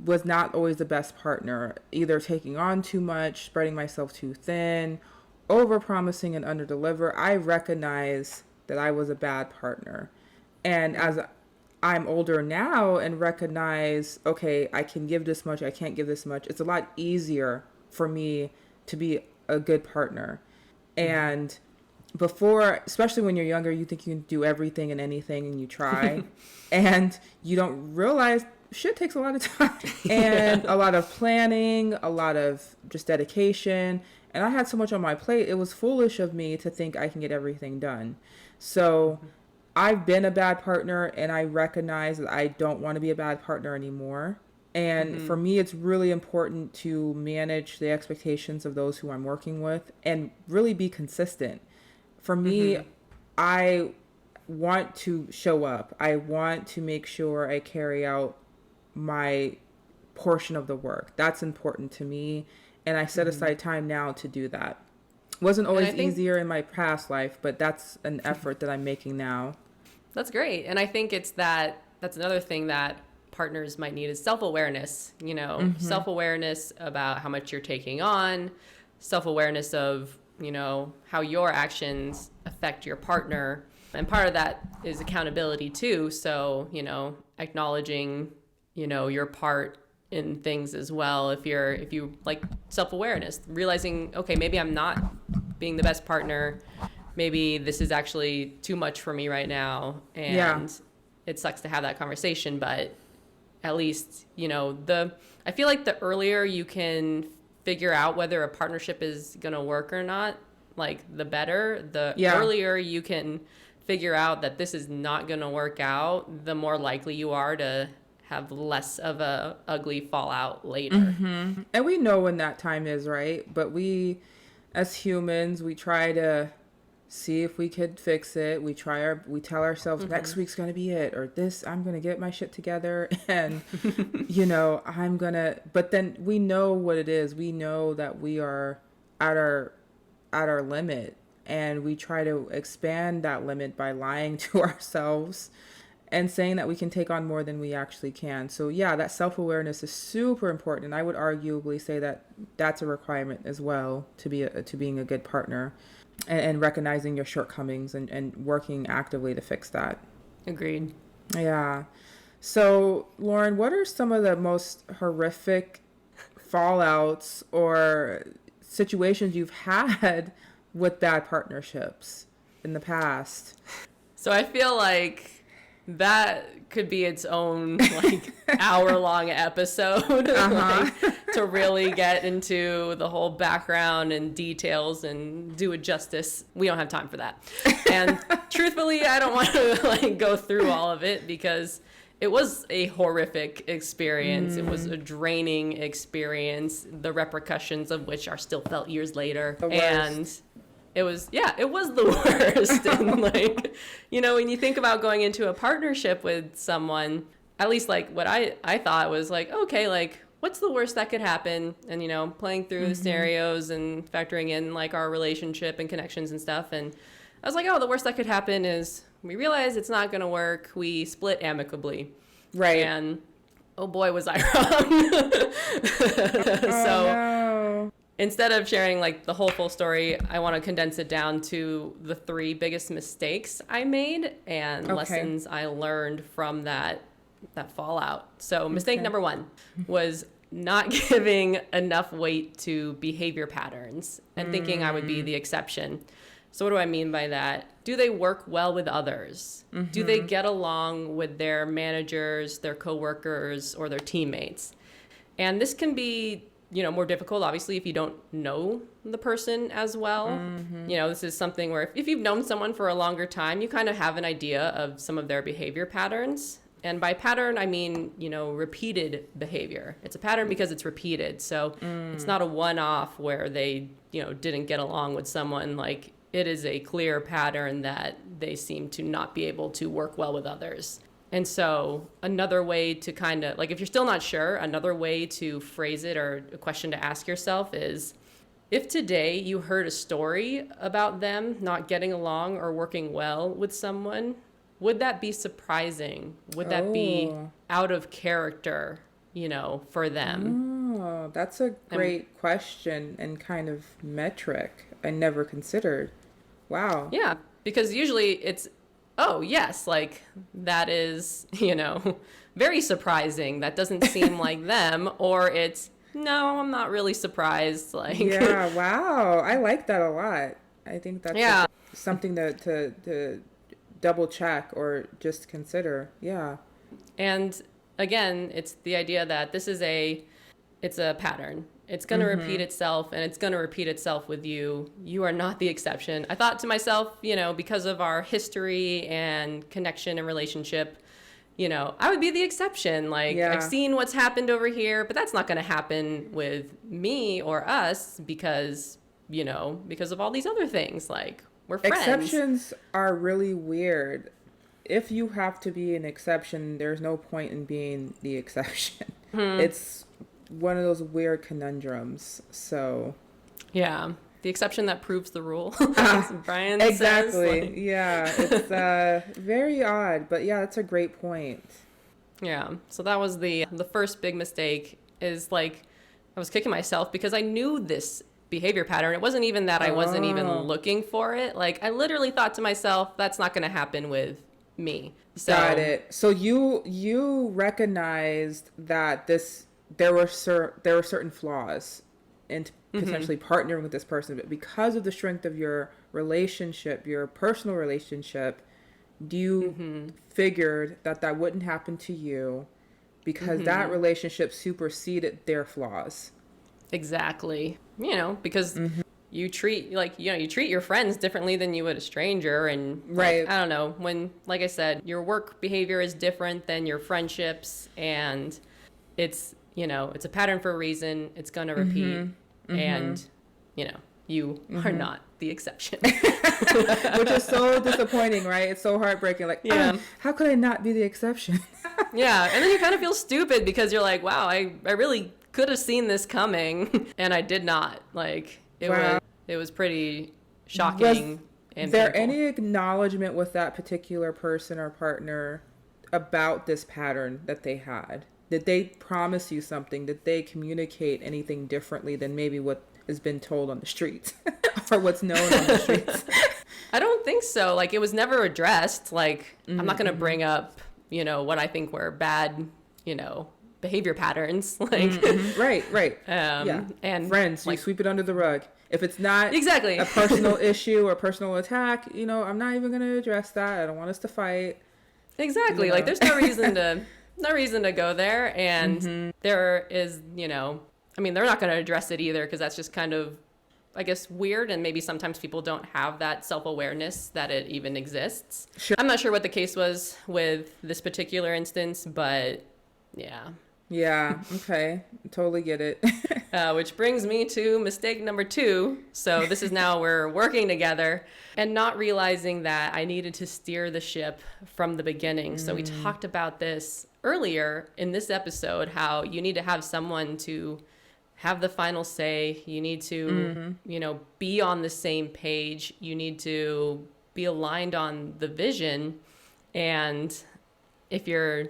was not always the best partner, either taking on too much, spreading myself too thin, over promising and under deliver. I recognize that I was a bad partner. And I'm older now and recognize, okay, I can give this much, I can't give this much, it's a lot easier for me to be a good partner. And before, especially when you're younger, you think you can do everything and anything and you try. And you don't realize shit takes a lot of time and a lot of planning, a lot of just dedication. And I had so much on my plate, it was foolish of me to think I can get everything done. So I've been a bad partner and I recognize that I don't want to be a bad partner anymore. And for me, it's really important to manage the expectations of those who I'm working with and really be consistent. For me, I want to show up. I want to make sure I carry out my portion of the work. That's important to me. And I set aside time now to do that. Wasn't always easier in my past life, but that's an effort that I'm making now. That's great. And I think that's another thing that partners might need is self-awareness, self-awareness about how much you're taking on, self-awareness of, how your actions affect your partner. And part of that is accountability too. So, acknowledging, your part in things as well. If you like self-awareness, realizing, okay, maybe I'm not being the best partner. Maybe this is actually too much for me right now. And it sucks to have that conversation, but at least, I feel like the earlier you can figure out whether a partnership is going to work or not, like the better. The earlier you can figure out that this is not going to work out, the more likely you are to have less of a ugly fallout later. And we know when that time is, right? But we, as humans, we try to see if we could fix it. We tell ourselves next week's going to be it, or I'm going to get my shit together and, but then we know what it is. We know that we are at our limit, and we try to expand that limit by lying to ourselves and saying that we can take on more than we actually can. So that self-awareness is super important. And I would arguably say that that's a requirement as well to being a good partner, and recognizing your shortcomings and working actively to fix that. Agreed. Yeah. So Lauren, what are some of the most horrific fallouts or situations you've had with bad partnerships in the past? So I feel like that could be its own hour-long episode to really get into the whole background and details and do it justice. We don't have time for that. And truthfully, I don't want to go through all of it because it was a horrific experience. It was a draining experience, the repercussions of which are still felt years later. And it was the worst. And when you think about going into a partnership with someone, at least what I thought was okay, what's the worst that could happen? And, playing through the scenarios and factoring in our relationship and connections and stuff. And I was like, oh, the worst that could happen is we realize it's not going to work. We split amicably. Right. And oh boy, was I wrong. No. Instead of sharing the whole full story, I want to condense it down to the 3 biggest mistakes I made and lessons I learned from that fallout. So mistake number 1 was not giving enough weight to behavior patterns and thinking I would be the exception. So what do I mean by that? Do they work well with others? Do they get along with their managers, their coworkers, or their teammates? And this can be more difficult, obviously, if you don't know the person as well. This is something where if you've known someone for a longer time, you kind of have an idea of some of their behavior patterns. And by pattern, I mean, repeated behavior. It's a pattern because it's repeated. So it's not a one-off where they, didn't get along with someone. It is a clear pattern that they seem to not be able to work well with others. And so another way to kind of, if you're still not sure, another way to phrase it or a question to ask yourself is, if today you heard a story about them not getting along or working well with someone, would that be surprising? Would that be out of character, for them? Oh, that's a great question and kind of metric I never considered. Wow. Yeah, because usually oh, yes, like that is, very surprising. That doesn't seem like them. Or it's, no, I'm not really surprised. Like, Yeah, wow. I like that a lot. I think that's yeah. something to double check or just consider. Yeah. And again, it's the idea that it's a pattern. It's going to repeat itself, and it's going to repeat itself with you. You are not the exception. I thought to myself, because of our history and connection and relationship, I would be the exception. Like, Yeah. I've seen what's happened over here, but that's not going to happen with me or us because of all these other things. Like, we're friends. Exceptions are really weird. If you have to be an exception, there's no point in being the exception. It's one of those weird conundrums. So, Yeah. The exception that proves the rule. Brian exactly. says. Like, yeah, it's very odd, but yeah, that's a great point. yeah. So that was the first big mistake is like I was kicking myself because I knew this behavior pattern. It wasn't even that I wasn't even looking for it. Like I literally thought to myself, that's not going to happen with me. So, Got it. So you recognized that there were certain flaws in potentially partnering with this person, but because of the strength of your relationship, your personal relationship, you figured that wouldn't happen to you because that relationship superseded their flaws. Exactly. Because you treat your friends differently than you would a stranger, and Right. I don't know, when, like I said, your work behavior is different than your friendships, and it's it's a pattern for a reason. It's gonna repeat, and you are not the exception. Which is so disappointing, right? It's so heartbreaking. Like, Yeah. how could I not be the exception? Yeah, and then you kind of feel stupid because you're like, wow, I really could have seen this coming, and I did not. Like Wow. it was pretty shocking. And there painful. any acknowledgement with that particular person or partner about this pattern that they had? Did they promise you something? Did they communicate anything differently than maybe what has been told on the streets or what's known on the streets? I don't think so. Like, it was never addressed. Like, I'm not going to bring up, what I think were bad, behavior patterns. Like, Right. yeah. And friends, you sweep it under the rug. If it's not exactly a personal issue or personal attack, I'm not even going to address that. I don't want us to fight. Exactly. Like, there's no reason to go there. And there is, they're not going to address it either because that's just kind of, I guess, weird. And maybe sometimes people don't have that self-awareness that it even exists. Sure. I'm not sure what the case was with this particular instance, but yeah. Yeah. Okay. Totally get it. Which brings me to mistake number 2. So this is now we're working together and not realizing that I needed to steer the ship from the beginning. So we talked about this earlier in this episode, how you need to have someone to have the final say. You need to, be on the same page. You need to be aligned on the vision. And if you're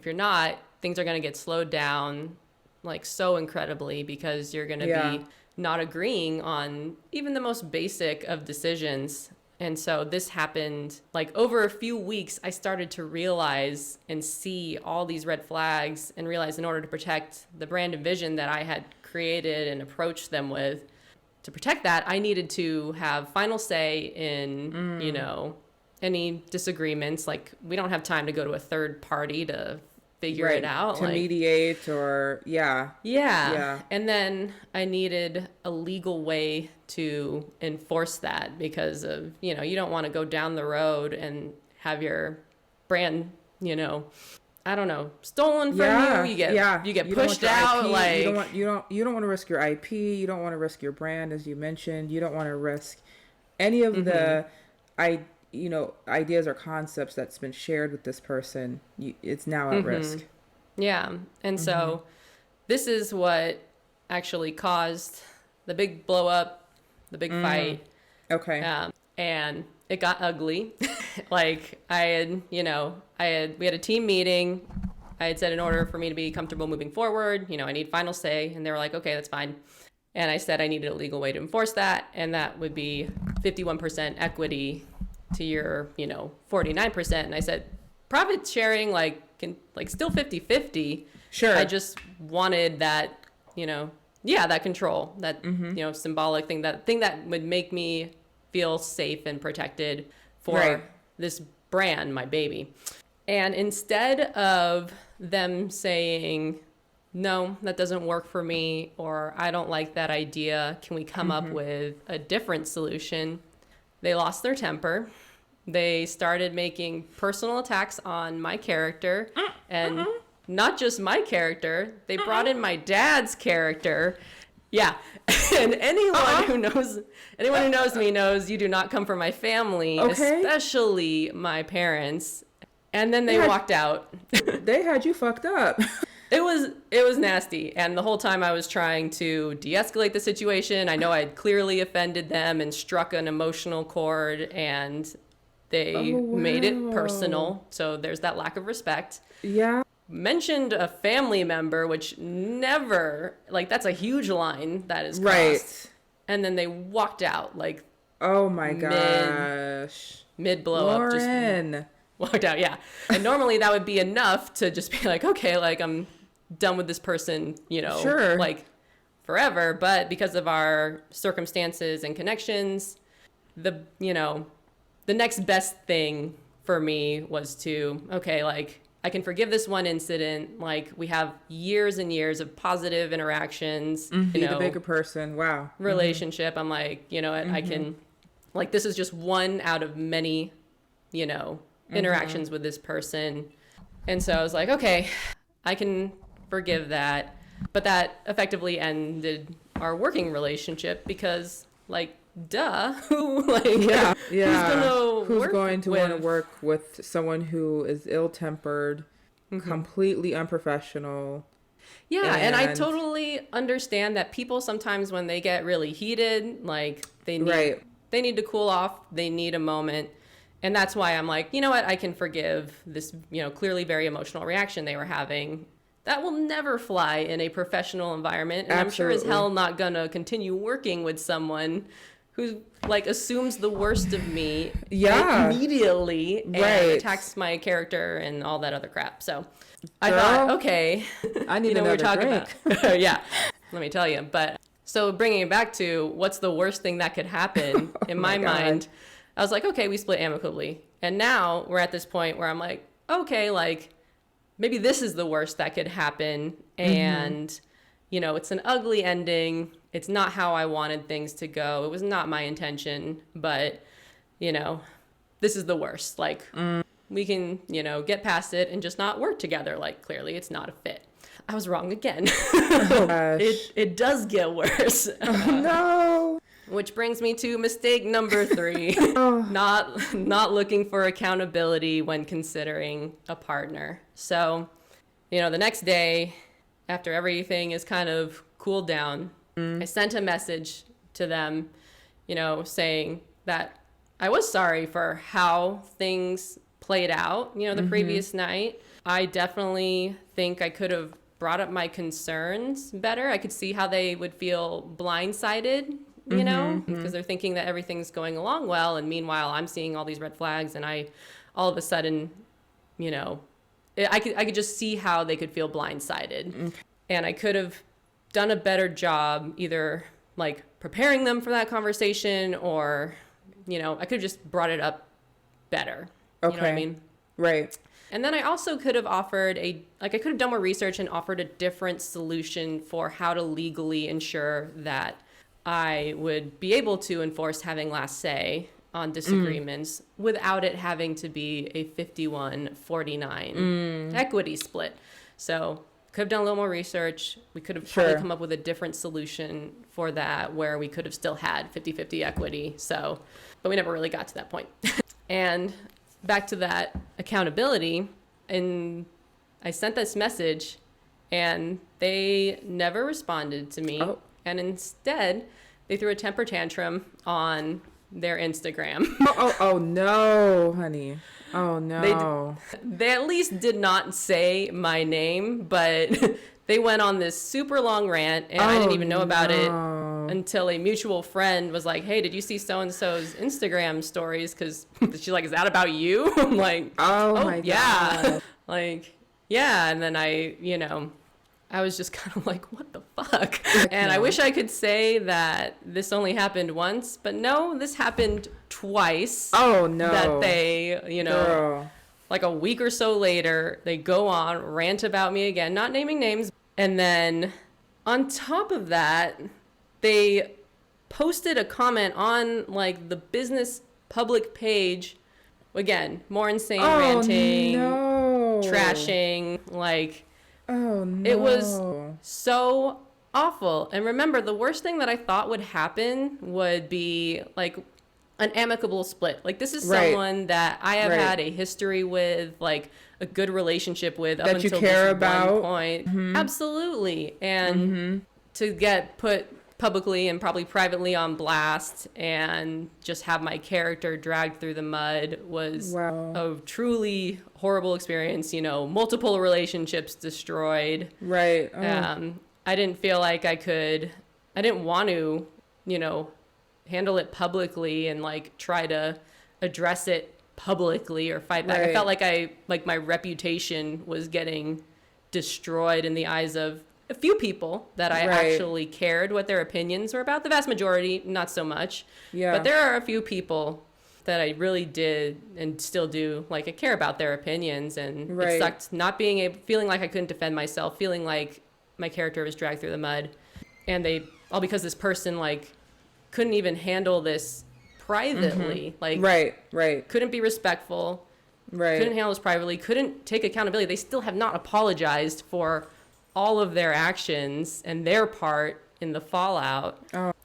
not, things are going to get slowed down like so incredibly because you're going to be not agreeing on even the most basic of decisions. And so this happened like over a few weeks. I started to realize and see all these red flags and realize in order to protect the brand and vision that I had created and approached them with, to protect that, I needed to have final say in, any disagreements. Like, we don't have time to go to a third party to figure it out. To mediate or, Yeah. And then I needed a legal way to enforce that because of, you don't want to go down the road and have your brand, I don't know, stolen from you. You get pushed out. IP. Like, you don't want to risk your IP. You don't want to risk your brand, as you mentioned. You don't want to risk any of the ideas or concepts that's been shared with this person. It's now at risk. Yeah. And so this is what actually caused the big blow up, the big fight. Okay. And it got ugly. Like, we had a team meeting. I had said in order for me to be comfortable moving forward, I need final say. And they were like, okay, that's fine. And I said I needed a legal way to enforce that. And that would be 51% equity to your, 49%. And I said, profit sharing, can still 50-50. Sure. I just wanted that, that control, that, symbolic thing, that thing that would make me feel safe and protected for this brand, my baby. And instead of them saying, no, that doesn't work for me, or I don't like that idea, can we come up with a different solution? They lost their temper. They started making personal attacks on my character, and not just my character. They brought in my dad's character. Yeah. And anyone who knows me knows you do not come from my family, especially my parents. And then they walked out. They had you fucked up. It was nasty. And the whole time I was trying to de-escalate the situation. I know I'd clearly offended them and struck an emotional chord, and they made it personal. So there's that lack of respect. Yeah. Mentioned a family member, which never, that's a huge line that is crossed. Right. And then they walked out, oh my gosh. Mid blow up. Just walked out, yeah. And normally that would be enough to just be okay, I'm done with this person, sure. Forever. But because of our circumstances and connections, the next best thing for me was to, I can forgive this one incident. We have years and years of positive interactions. Be the bigger person. Wow. Relationship. I'm I can, this is just one out of many, interactions with this person. And so I was okay, I can forgive that. But that effectively ended our working relationship because, duh, who's going to want to work with someone who is ill-tempered, completely unprofessional? Yeah, and I totally understand that people sometimes when they get really heated, they need to cool off, they need a moment. And that's why I'm you know what, I can forgive this, clearly very emotional reaction they were having. That will never fly in a professional environment. And Absolutely. I'm sure as hell not gonna continue working with someone who assumes the worst of me immediately and attacks my character and all that other crap. So I thought, okay, I need another drink. About. Yeah, let me tell you. But so bringing it back to what's the worst thing that could happen in my mind, I was okay, we split amicably. And now we're at this point where I'm okay, maybe this is the worst that could happen. And, it's an ugly ending. It's not how I wanted things to go. It was not my intention, but, this is the worst. We can, get past it and just not work together. Clearly it's not a fit. I was wrong again. Oh, gosh. It does get worse. Oh, no. Which brings me to mistake number 3. Not looking for accountability when considering a partner. So, the next day, after everything is kind of cooled down, I sent a message to them, saying that I was sorry for how things played out, the previous night. I definitely think I could have brought up my concerns better. I could see how they would feel blindsided, because they're thinking that everything's going along well. And meanwhile, I'm seeing all these red flags and I, all of a sudden, I could just see how they could feel blindsided. And I could have done a better job either preparing them for that conversation or, I could have just brought it up better. Okay. You know what I mean? Right. And then I also could have offered I could have done more research and offered a different solution for how to legally ensure that I would be able to enforce having last say on disagreements without it having to be a 51-49 equity split. So could have done a little more research. We could have probably come up with a different solution for that where we could have still had 50-50 equity. So, but we never really got to that point. And back to that accountability, and I sent this message and they never responded to me. And instead they threw a temper tantrum on their Instagram. Oh no, honey. Oh no. They at least did not say my name, but they went on this super long rant and I didn't even know about it until a mutual friend was like, hey, did you see so-and-so's Instagram stories? Because she's like, is that about you? I'm like, Oh my yeah. God. Like, yeah. And then I was just kind of like, what the fuck? And I wish I could say that this only happened once, but no, this happened twice. Oh no. That they, Girl. like a week or so later, they go on, rant about me again, not naming names. And then on top of that, they posted a comment on like the business public page. Again, more insane ranting, trashing, like... Oh no. It was so awful. And remember, the worst thing that I thought would happen would be like an amicable split. Like, this is someone that I have had a history with, like a good relationship with up that until you care this about. one point. Absolutely. And to get put publicly and probably privately on blast and just have my character dragged through the mud was a truly horrible experience. Multiple relationships destroyed. Right. I didn't feel like I didn't want to, handle it publicly and like try to address it publicly or fight back. I felt like my reputation was getting destroyed in the eyes of a few people that I actually cared what their opinions were about. The vast majority, not so much. Yeah. But there are a few people that I really did and still do, like, I care about their opinions, and it sucked not feeling like I couldn't defend myself, feeling like my character was dragged through the mud, and all because this person, like, couldn't even handle this privately, like, couldn't be respectful, couldn't handle this privately, couldn't take accountability. They still have not apologized for all of their actions and their part in the fallout.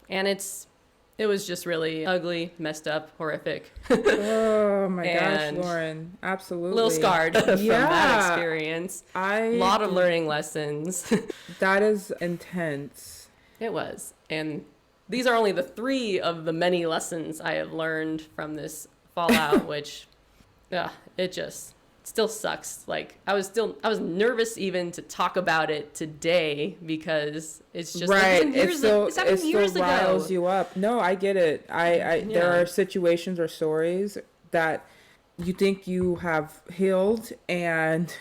And it was just really ugly, messed up, horrific. Oh my gosh, Lauren. Absolutely. A little scarred from that experience. A lot of learning lessons. That is intense. It was. And these are only the 3 of the many lessons I have learned from this fallout, which it just still sucks. Like, I was nervous even to talk about it today because it's just it still riles you up. No, I get it. There are situations or stories that you think you have healed and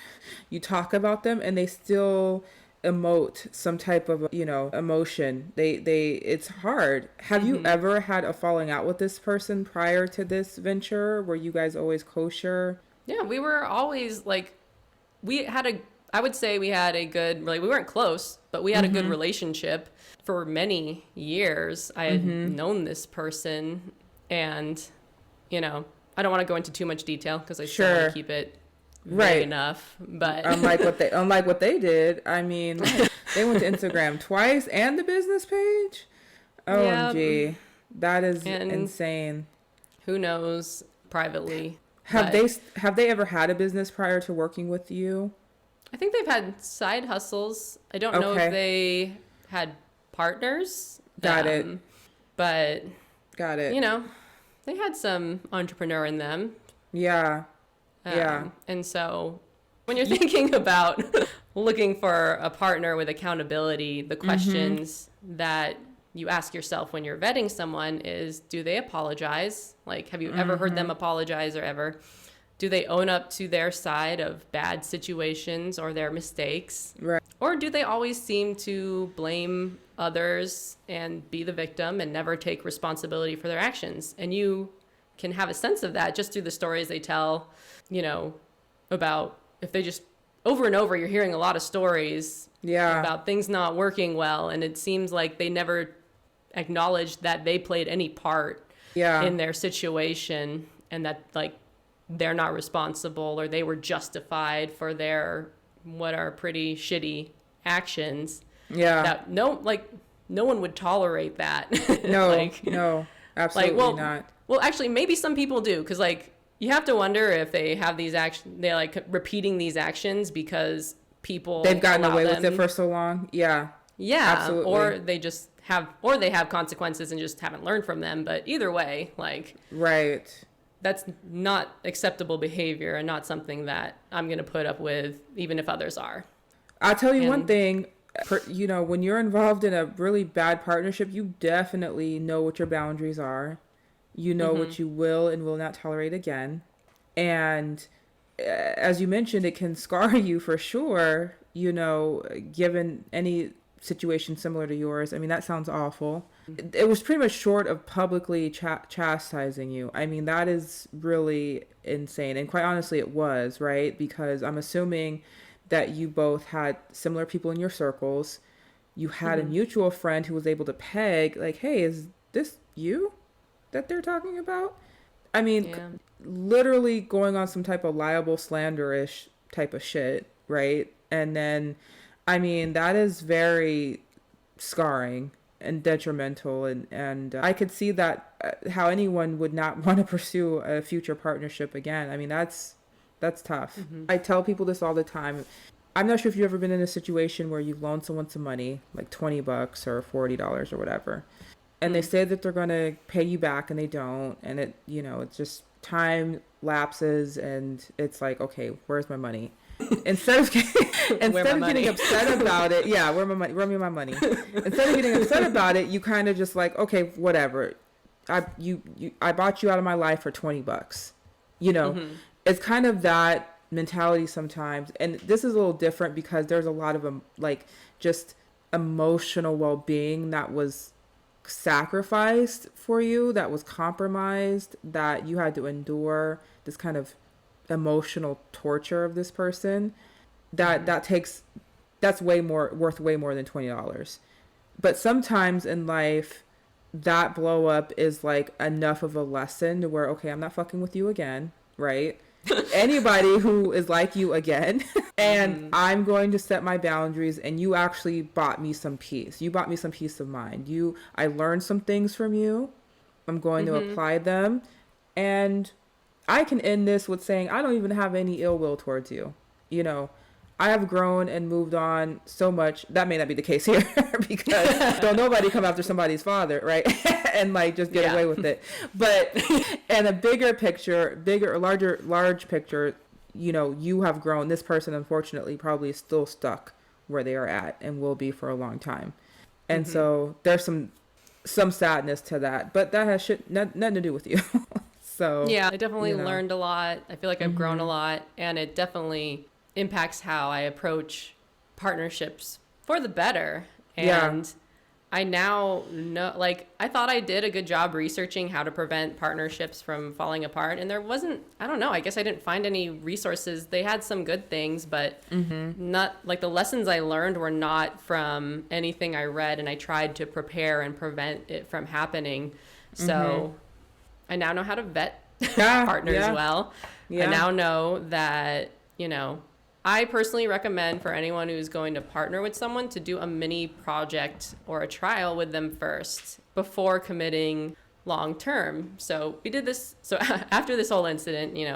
you talk about them and they still emote some type of emotion. It's hard. Have you ever had a falling out with this person prior to this venture? Were you guys always kosher? Yeah, we were always like, I would say we had a good, like, we weren't close, but we had a good relationship for many years. I had known this person, and, I don't want to go into too much detail because I still want to keep it vague enough. But unlike what they did, I mean, they went to Instagram twice and the business page. OMG, that is insane. Who knows privately? Have they ever had a business prior to working with you? I think they've had side hustles. I don't know if they had partners. Got it. But got it. They had some entrepreneur in them. Yeah. And so when you're thinking about looking for a partner with accountability, the questions that you ask yourself when you're vetting someone is, do they apologize? Like, have you ever heard them apologize, or ever? Do they own up to their side of bad situations or their mistakes? Right. Or do they always seem to blame others and be the victim and never take responsibility for their actions? And you can have a sense of that just through the stories they tell, about if they just over and over, you're hearing a lot of stories about things not working well. And it seems like they never acknowledged that they played any part in their situation, and that, like, they're not responsible, or they were justified for their what are pretty shitty actions. That no one would tolerate that. No, no, absolutely not. Well, actually, maybe some people do, because, like, you have to wonder if they have these they're like repeating these actions because they've gotten away with it for so long. Yeah, absolutely. Or they have consequences and just haven't learned from them. But either way, like, that's not acceptable behavior, and not something that I'm going to put up with, even if others are. I'll tell you one thing. When you're involved in a really bad partnership, you definitely know what your boundaries are. You know Mm-hmm. what you will and will not tolerate again. And as you mentioned, it can scar you for sure, given any situation similar to yours. I mean, that sounds awful. It was pretty much short of publicly chastising you. I mean, that is really insane. And quite honestly, it was, right? Because I'm assuming that you both had similar people in your circles. You had a Mm-hmm. mutual friend who was able to peg, like, hey, is this you that they're talking about? I mean, Yeah. literally going on some type of liable slanderish type of shit, right? And then, I mean, that is very scarring and detrimental, and I could see that how anyone would not want to pursue a future partnership again. I mean, that's tough. Mm-hmm. I tell people this all the time. I'm not sure if you've ever been in a situation where you've loaned someone some money, like $20 or $40 or whatever, and they Mm. say that they're going to pay you back and they don't, and it's just time lapses, and it's like, okay, where's my money? Instead of Where my instead of getting money? upset about it, yeah, where me my money? Instead of getting upset about it, you kind of just like, okay, whatever. I bought you out of my life for $20. Mm-hmm. It's kind of that mentality sometimes, and this is a little different because there's a lot of like just emotional well-being that was sacrificed for you, that was compromised, that you had to endure this kind of emotional torture of this person, Mm-hmm. that's way more worth way more than $20. But sometimes in life, that blow up is like enough of a lesson to where, okay, I'm not fucking with you again, right? Anybody who is like you again. And Mm-hmm. I'm going to set my boundaries, and you actually bought me some peace. You bought me some peace of mind. I learned some things from you. I'm going to Mm-hmm. apply them, and I can end this with saying I don't even have any ill will towards you. You know, I have grown and moved on so much. That may not be the case here because don't nobody come after somebody's father, right? And like just get Yeah. away with it. But in a bigger picture, large picture, you have grown. This person, unfortunately, probably is still stuck where they are at and will be for a long time. And Mm-hmm. so there's some sadness to that, but that has nothing to do with you. So, Yeah, I definitely you know. learned a lot. I feel like I've grown a Mhm. lot, and it definitely impacts how I approach partnerships for the better. Yeah. And I now know, like, I thought I did a good job researching how to prevent partnerships from falling apart. And there wasn't, I don't know, I guess I didn't find any resources. They had some good things, but Mhm. not like the lessons I learned were not from anything I read. And I tried to prepare and prevent it from happening. Mhm. So I now know how to vet Yeah, partners yeah. well. I Yeah. now know that, I personally recommend for anyone who's going to partner with someone to do a mini project or a trial with them first before committing long term. So we did this. So after this whole incident, we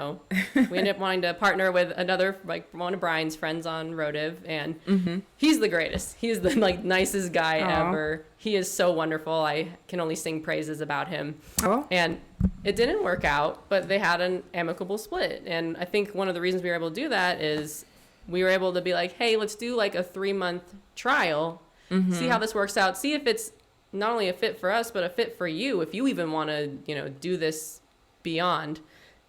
ended up wanting to partner with another, like one of Brian's friends on Rotiv, and Mhm. he's the greatest. He's the like nicest guy Aw. ever. He is so wonderful. I can only sing praises about him. Oh. And it didn't work out, but they had an amicable split. And I think one of the reasons we were able to do that is we were able to be like, hey, let's do like a 3-month trial, see how Mhm. this works out, see if it's not only a fit for us, but a fit for you, if you even want to, do this beyond.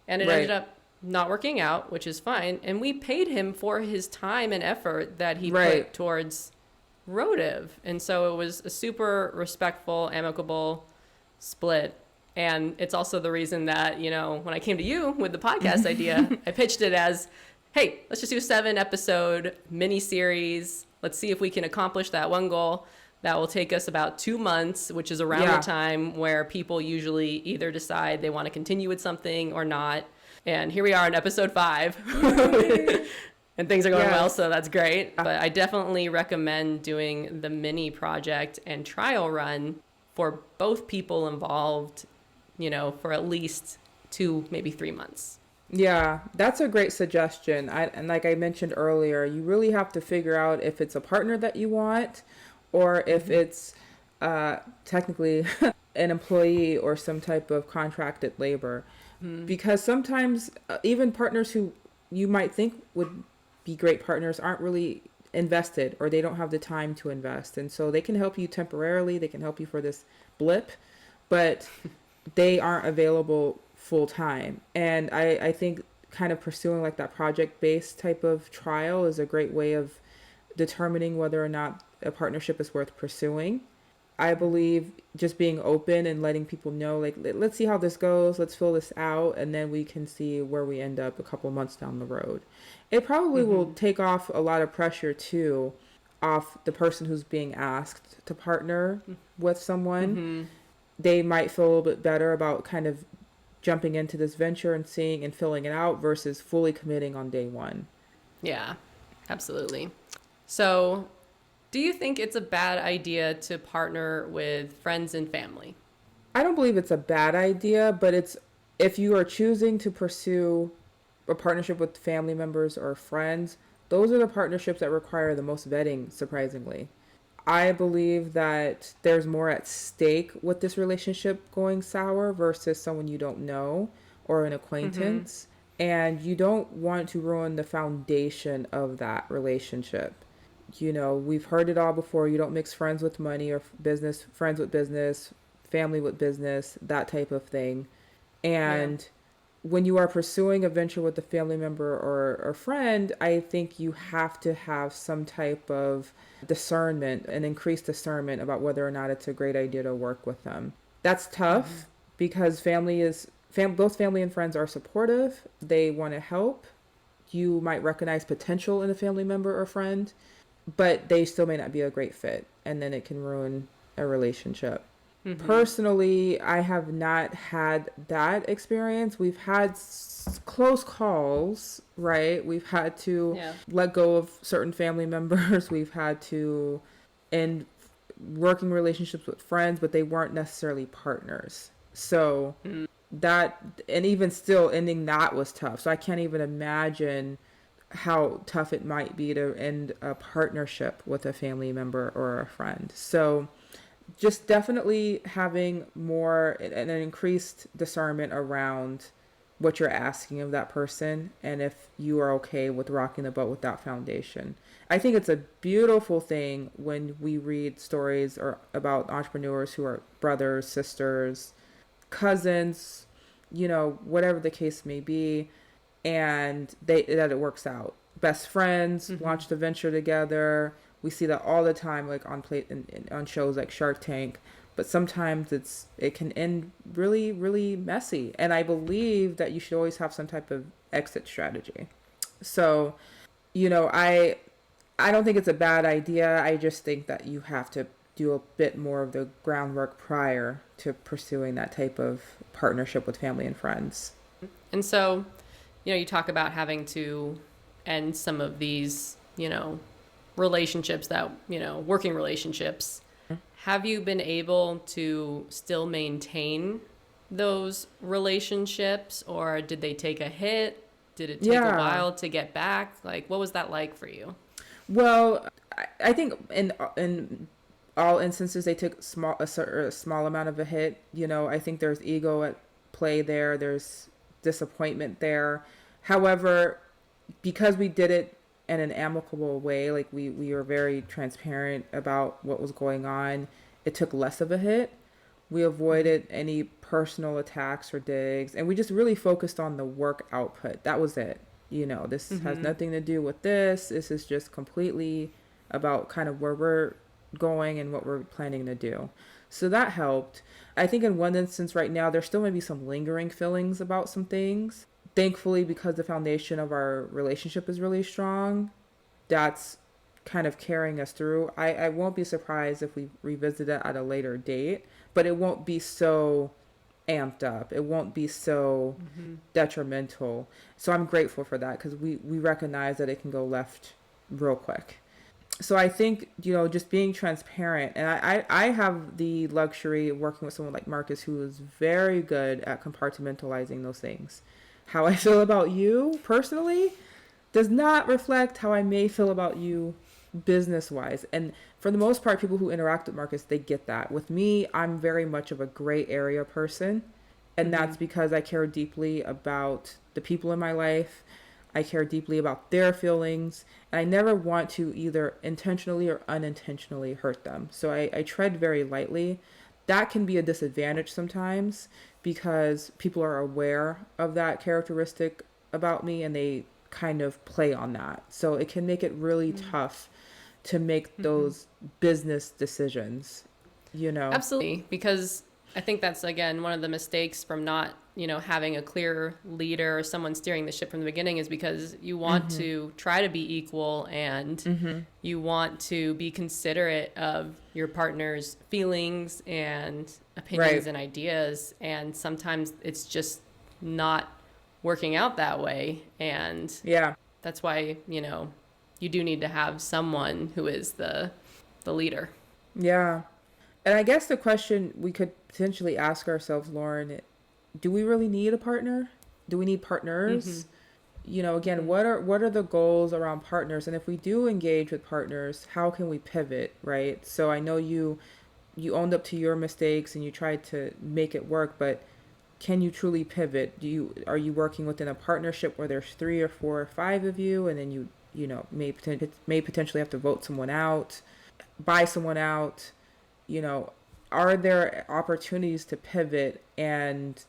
And it ended Right. up not working out, which is fine. And we paid him for his time and effort that he Right. put towards Rotiv. And so it was a super respectful, amicable split. And it's also the reason that, when I came to you with the podcast idea, I pitched it as, hey, let's just do a 7-episode mini series. Let's see if we can accomplish that one goal. That will take us about 2 months, which is around Yeah. the time where people usually either decide they want to continue with something or not. And here we are in episode 5. And things are going well, Yes. so that's great. But I definitely recommend doing the mini project and trial run for both people involved, for at least 2, maybe 3 months. Yeah, that's a great suggestion. And like I mentioned earlier, you really have to figure out if it's a partner that you want or if it's technically an employee or some type of contracted labor. Because sometimes even partners who you might think would be great partners aren't really invested or they don't have the time to invest. And so they can help you temporarily, they can help you for this blip, but they aren't available full time. And I think kind of pursuing like that project based type of trial is a great way of determining whether or not a partnership is worth pursuing. I believe just being open and letting people know, like, let's see how this goes, let's fill this out, and then we can see where we end up a couple months down the road. It probably will take off a lot of pressure, too, off the person who's being asked to partner with someone. They might feel a little bit better about kind of jumping into this venture and seeing and filling it out versus fully committing on day one. Yeah, absolutely. So, do you think it's a bad idea to partner with friends and family? I don't believe it's a bad idea, but it's if you are choosing to pursue a partnership with family members or friends, those are the partnerships that require the most vetting, surprisingly. I believe that there's more at stake with this relationship going sour versus someone you don't know or an acquaintance. And you don't want to ruin the foundation of that relationship. You know, we've heard it all before. You don't mix friends with money or business, friends with business, family with business, that type of thing. And when you are pursuing a venture with a family member or friend, I think you have to have some type of discernment and increased discernment about whether or not it's a great idea to work with them. That's tough because both family and friends are supportive. They want to help. You might recognize potential in a family member or friend, but they still may not be a great fit, and then it can ruin a relationship. Personally, I have not had that experience. We've had close calls, right? We've had to let go of certain family members. We've had to end working relationships with friends, but they weren't necessarily partners. So that, and even still ending that was tough. So I can't even imagine how tough it might be to end a partnership with a family member or a friend. So just definitely having more an increased discernment around what you're asking of that person and if you are okay with rocking the boat with that foundation. I think it's a beautiful thing when we read stories or about entrepreneurs who are brothers, sisters, cousins, you know, whatever the case may be, and that it works out. Best friends launched a venture together. We see that all the time, like on shows like Shark Tank. But sometimes it can end really, really messy. And I believe that you should always have some type of exit strategy. So, you know, I don't think it's a bad idea. I just think that you have to do a bit more of the groundwork prior to pursuing that type of partnership with family and friends. And so, you know, you talk about having to end some of these, you know, relationships that, you know, working relationships. Have you been able to still maintain those relationships, or did they take a hit? Did it take a while to get back? Like, what was that like for you? Well, I think in all instances they took a small amount of a hit. You know, I think there's ego at play there. There's disappointment there. However, because we did it in an amicable way, like we were very transparent about what was going on, it took less of a hit. We avoided any personal attacks or digs, and we just really focused on the work output. That was it. You know, this has nothing to do with this. This is just completely about kind of where we're going and what we're planning to do. So that helped. I think in one instance right now, there still may be some lingering feelings about some things. Thankfully, because the foundation of our relationship is really strong, that's kind of carrying us through. I won't be surprised if we revisit it at a later date, but it won't be so amped up. It won't be so detrimental. So I'm grateful for that because we recognize that it can go left real quick. So I think, you know, just being transparent, and I have the luxury of working with someone like Marcus who is very good at compartmentalizing those things. How I feel about you personally does not reflect how I may feel about you business-wise. And for the most part, people who interact with Marcus, they get that. With me, I'm very much of a gray area person. And that's because I care deeply about the people in my life. I care deeply about their feelings, and I never want to either intentionally or unintentionally hurt them. So I tread very lightly. That can be a disadvantage sometimes because people are aware of that characteristic about me and they kind of play on that. So it can make it really tough to make those business decisions, you know? Absolutely, because I think that's again one of the mistakes from not, having a clear leader or someone steering the ship from the beginning is because you want to try to be equal and you want to be considerate of your partner's feelings and opinions Right. and ideas, and sometimes it's just not working out that way, and Yeah. that's why, you do need to have someone who is the leader. Yeah. And I guess the question we could potentially ask ourselves, Lauren, do we really need a partner? Do we need partners? Again, what are the goals around partners? And if we do engage with partners, how can we pivot, right? So I know you owned up to your mistakes and you tried to make it work, but can you truly pivot? Are you working within a partnership where there's 3 or 4 or 5 of you, and then may potentially have to vote someone out, buy someone out? Are there opportunities to pivot and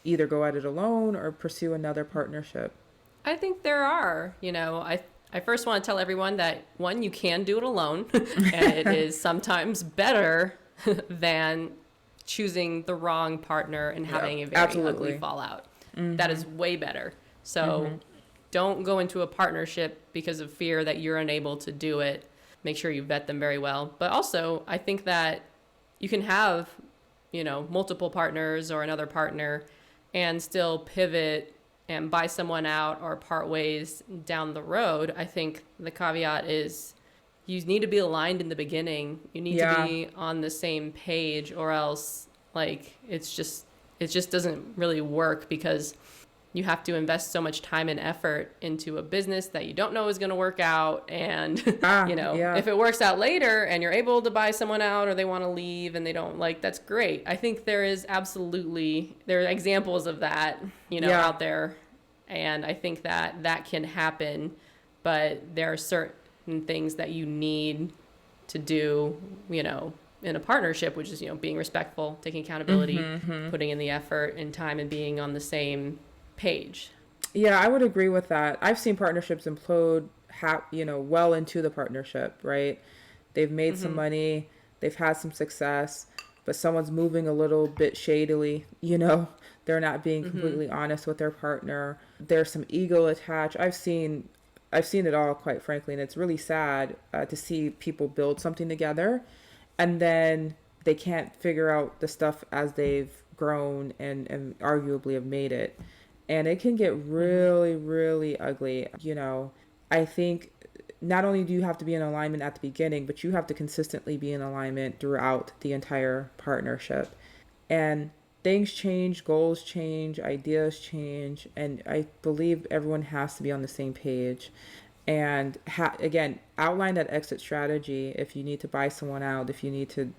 either go at it alone or pursue another partnership? I think there are, I first want to tell everyone that one, you can do it alone, and it is sometimes better than choosing the wrong partner and having a very Absolutely. ugly fallout. That is way better. So don't go into a partnership because of fear that you're unable to do it. Make sure you vet them very well. But also, I think that you can have, multiple partners or another partner and still pivot and buy someone out or part ways down the road. I think the caveat is you need to be aligned in the beginning. You need to be on the same page, or else it just doesn't really work, because you have to invest so much time and effort into a business that you don't know is going to work out. And, if it works out later and you're able to buy someone out or they want to leave and they don't that's great. I think there are examples of that, out there. And I think that can happen, but there are certain things that you need to do, in a partnership, which is, being respectful, taking accountability, putting in the effort and time, and being on the same page. Yeah, I would agree with that. I've seen partnerships implode, well into the partnership, right? They've made some money, they've had some success, but someone's moving a little bit shadily, they're not being completely honest with their partner. There's some ego attached. I've seen it all, quite frankly, and it's really sad to see people build something together and then they can't figure out the stuff as they've grown and arguably have made it. And it can get really, really ugly. I think not only do you have to be in alignment at the beginning, but you have to consistently be in alignment throughout the entire partnership. And things change, goals change, ideas change, and I believe everyone has to be on the same page. And again, outline that exit strategy if you need to buy someone out, if you need to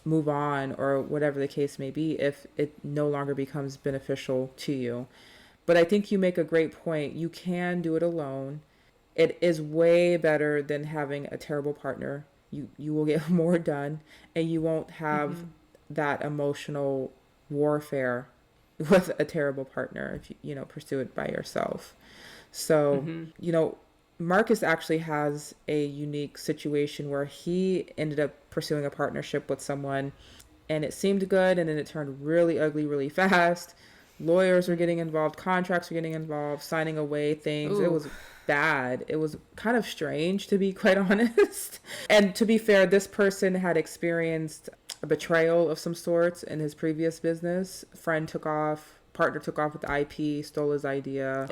move on, or whatever the case may be, if it no longer becomes beneficial to you. But I think you make a great point. You can do it alone. It is way better than having a terrible partner. You will get more done, and you won't have that emotional warfare with a terrible partner if you pursue it by yourself. So, Marcus actually has a unique situation where he ended up pursuing a partnership with someone, and it seemed good, and then it turned really ugly really fast. Lawyers were getting involved, contracts were getting involved, signing away things. Ooh. It was bad. It was kind of strange, to be quite honest. And to be fair, this person had experienced a betrayal of some sorts in his previous business. Partner took off with the IP, stole his idea.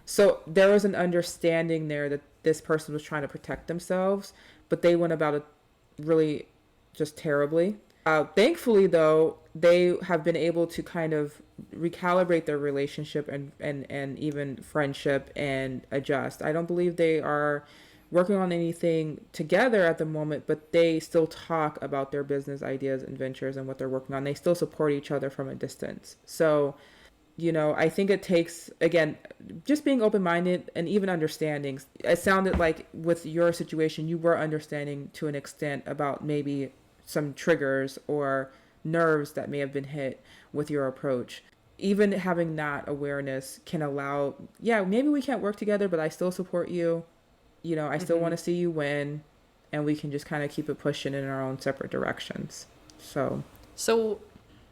So there was an understanding there that this person was trying to protect themselves, but they went about it really just terribly. Thankfully, though, they have been able to kind of recalibrate their relationship and even friendship and adjust. I don't believe they are working on anything together at the moment, but they still talk about their business ideas and ventures and what they're working on. They still support each other from a distance. So I think it takes, again, just being open-minded and even understanding. It sounded like with your situation, you were understanding to an extent about maybe some triggers or nerves that may have been hit with your approach. Even having that awareness can allow, yeah, maybe we can't work together, but I still support you. I still want to see you win, and we can just kind of keep it pushing in our own separate directions. So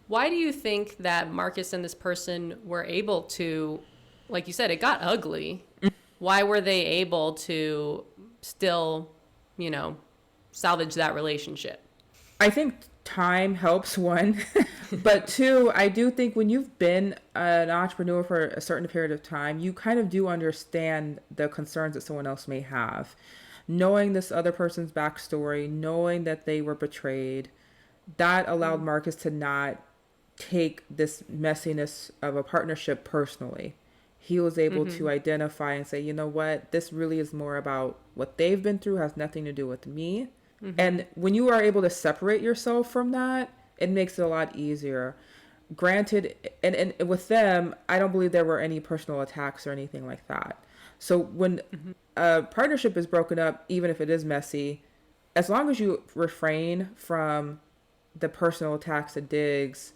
why do you think that Marcus and this person were able to, like you said, it got ugly. Why were they able to still, salvage that relationship? I think time helps, one. But two, I do think when you've been an entrepreneur for a certain period of time, you kind of do understand the concerns that someone else may have. Knowing this other person's backstory, knowing that they were betrayed, that allowed Marcus to not take this messiness of a partnership personally. He was able to identify and say, you know what, this really is more about what they've been through, has nothing to do with me. And when you are able to separate yourself from that, it makes it a lot easier. Granted, and with them, I don't believe there were any personal attacks or anything like that. So when a partnership is broken up, even if it is messy, as long as you refrain from the personal attacks and digs,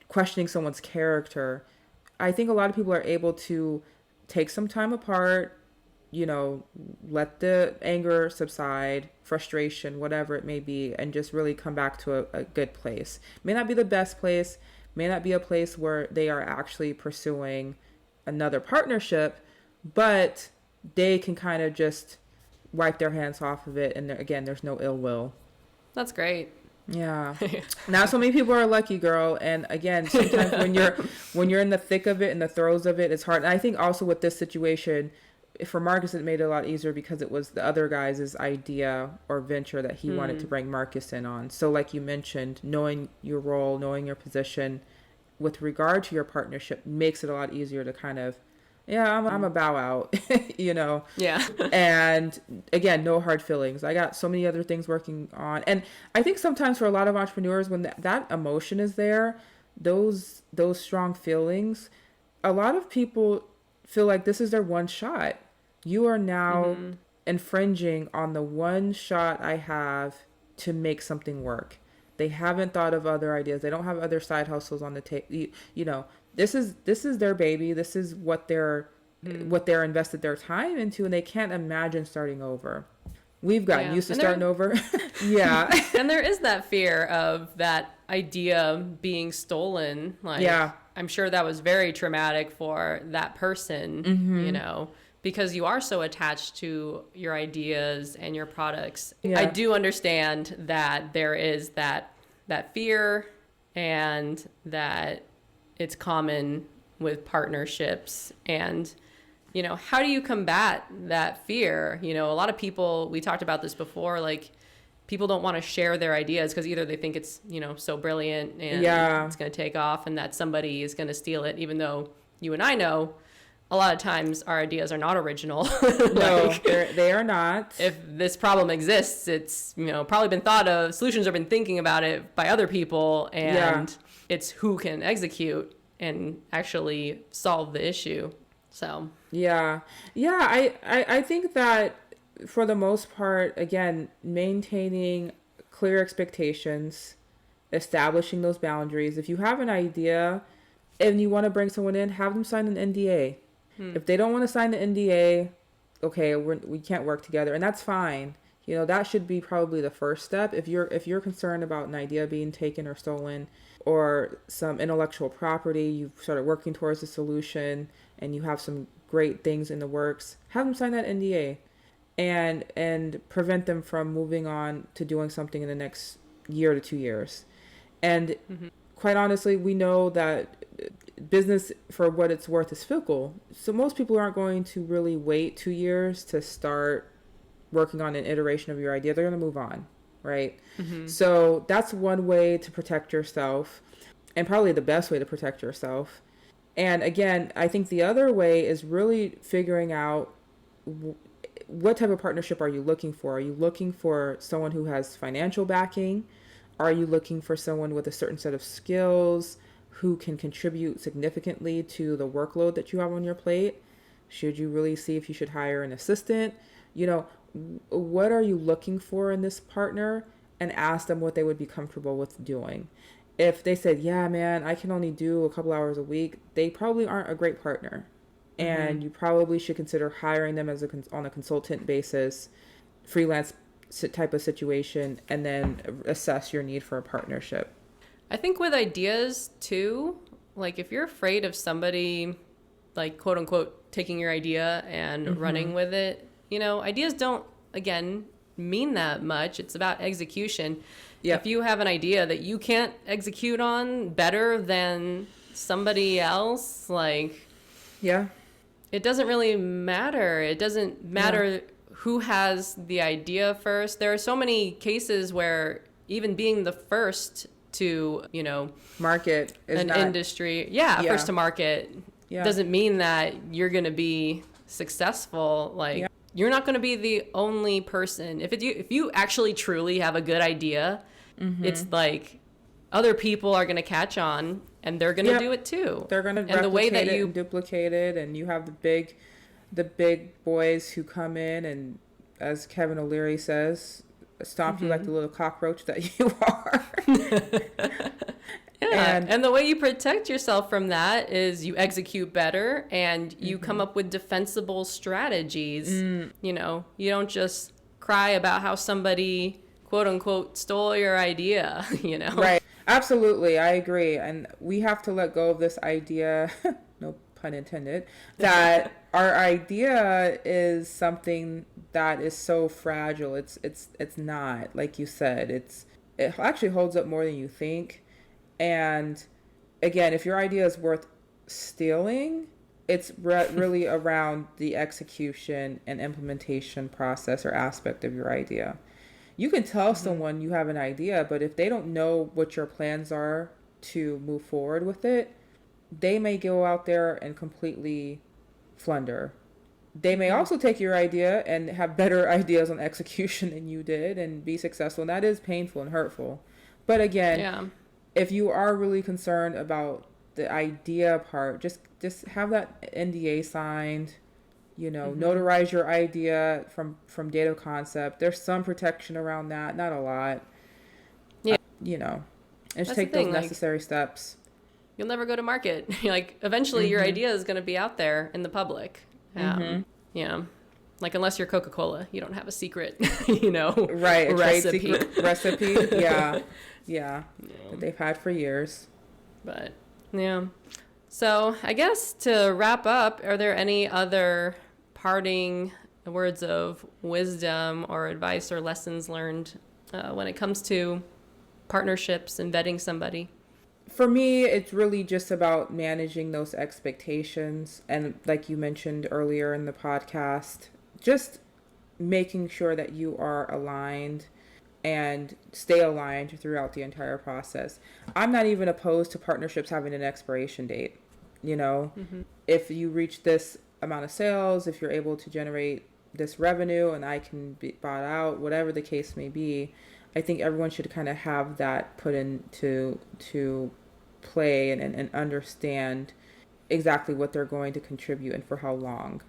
questioning someone's character, I think a lot of people are able to take some time apart, let the anger subside, frustration, whatever it may be, and just really come back to a good place. May not be the best place, may not be a place where they are actually pursuing another partnership, but they can kind of just wipe their hands off of it. And again, there's no ill will. That's great. Yeah. Now so many people are lucky, girl. And again, sometimes when you're in the thick of it and the throes of it, it's hard. And I think also with this situation, for Marcus, it made it a lot easier because it was the other guy's idea or venture that he wanted to bring Marcus in on. So like you mentioned, knowing your role, knowing your position with regard to your partnership makes it a lot easier to kind of, I'm a bow out, Yeah. And again, no hard feelings. I got so many other things working on. And I think sometimes for a lot of entrepreneurs, when that emotion is there, those strong feelings, a lot of people feel like this is their one shot. You are now infringing on the one shot I have to make something work. They haven't thought of other ideas. They don't have other side hustles on the table. This is their baby. This is what they're invested their time into, and they can't imagine starting over. We've gotten used to starting over. Yeah. And there is that fear of that idea being stolen. I'm sure that was very traumatic for that person, because you are so attached to your ideas and your products. I do understand that there is that fear, and that it's common with partnerships. And how do you combat that fear? A lot of people, we talked about this before, like people don't want to share their ideas because either they think it's so brilliant and it's going to take off, and that somebody is going to steal it, even though you and I know a lot of times our ideas are not original. No, they are not. If this problem exists, it's probably been thought of, solutions have been thinking about it by other people, and it's who can execute and actually solve the issue. So I think that for the most part, again, maintaining clear expectations, establishing those boundaries. If you have an idea and you want to bring someone in, have them sign an NDA. If they don't want to sign the NDA, okay, we can't work together, and that's fine. That should be probably the first step. If you're concerned about an idea being taken or stolen, or some intellectual property, you've started working towards a solution, and you have some great things in the works, have them sign that NDA, and prevent them from moving on to doing something in the next year to 2 years. And quite honestly, we know that business, for what it's worth, is fickle. So most people aren't going to really wait 2 years to start working on an iteration of your idea. They're going to move on, right? So that's one way to protect yourself, and probably the best way to protect yourself. And again, I think the other way is really figuring out what type of partnership are you looking for? Are you looking for someone who has financial backing? Are you looking for someone with a certain set of skills, who can contribute significantly to the workload that you have on your plate? Should you really see if you should hire an assistant? You know, what are you looking for in this partner? And ask them what they would be comfortable with doing. If they said, yeah, man, I can only do a couple hours a week, they probably aren't a great partner. And you probably should consider hiring them as on a consultant basis, freelance type of situation, and then assess your need for a partnership. I think with ideas too, like if you're afraid of somebody like quote unquote taking your idea and running with it, you know, ideas don't, again, mean that much. It's about execution. Yeah. If you have an idea that you can't execute on better than somebody else, like, Yeah. it doesn't really matter. It doesn't matter who has the idea first. There are so many cases where even being the first to, you know, Market is an industry, first to market, doesn't mean that you're going to be successful. Like, you're not going to be the only person. If you actually truly have a good idea, it's like other people are going to catch on and they're going to do it too. They're going to replicate the way that you and duplicate it, and you have the big boys who come in and, as Kevin O'Leary says, stomp you like the little cockroach that you are. And the way you protect yourself from that is you execute better and you come up with defensible strategies. You know, you don't just cry about how somebody quote unquote stole your idea, you know? Right. Absolutely. I agree. And we have to let go of this idea, no pun intended, that our idea is something that is so fragile. It's not, like you said, it actually holds up more than you think. And again, if your idea is worth stealing, it's really around the execution and implementation process or aspect of your idea. You can tell someone you have an idea, but if they don't know what your plans are to move forward with it, they may go out there and completely flounder. They may also take your idea and have better ideas on execution than you did and be successful. And that is painful and hurtful. But again, if you are really concerned about the idea part, just have that NDA signed, you know, notarize your idea from date of concept. There's some protection around that, not a lot. Yeah. You know, and just take those necessary steps. You'll never go to market. Like, eventually your idea is going to be out there in the public. You know, like, unless you're Coca-Cola, you don't have a secret, you know, right, recipe. Trade secret recipe. Yeah. That they've had for years. But, yeah. So, I guess to wrap up, are there any other parting words of wisdom or advice or lessons learned when it comes to partnerships and vetting somebody? For me, it's really just about managing those expectations. And like you mentioned earlier in the podcast, just making sure that you are aligned and stay aligned throughout the entire process. I'm not even opposed to partnerships having an expiration date. You know, if you reach this amount of sales, if you're able to generate this revenue and I can be bought out, whatever the case may be, I think everyone should kind of have that put into play and understand exactly what they're going to contribute and for how long.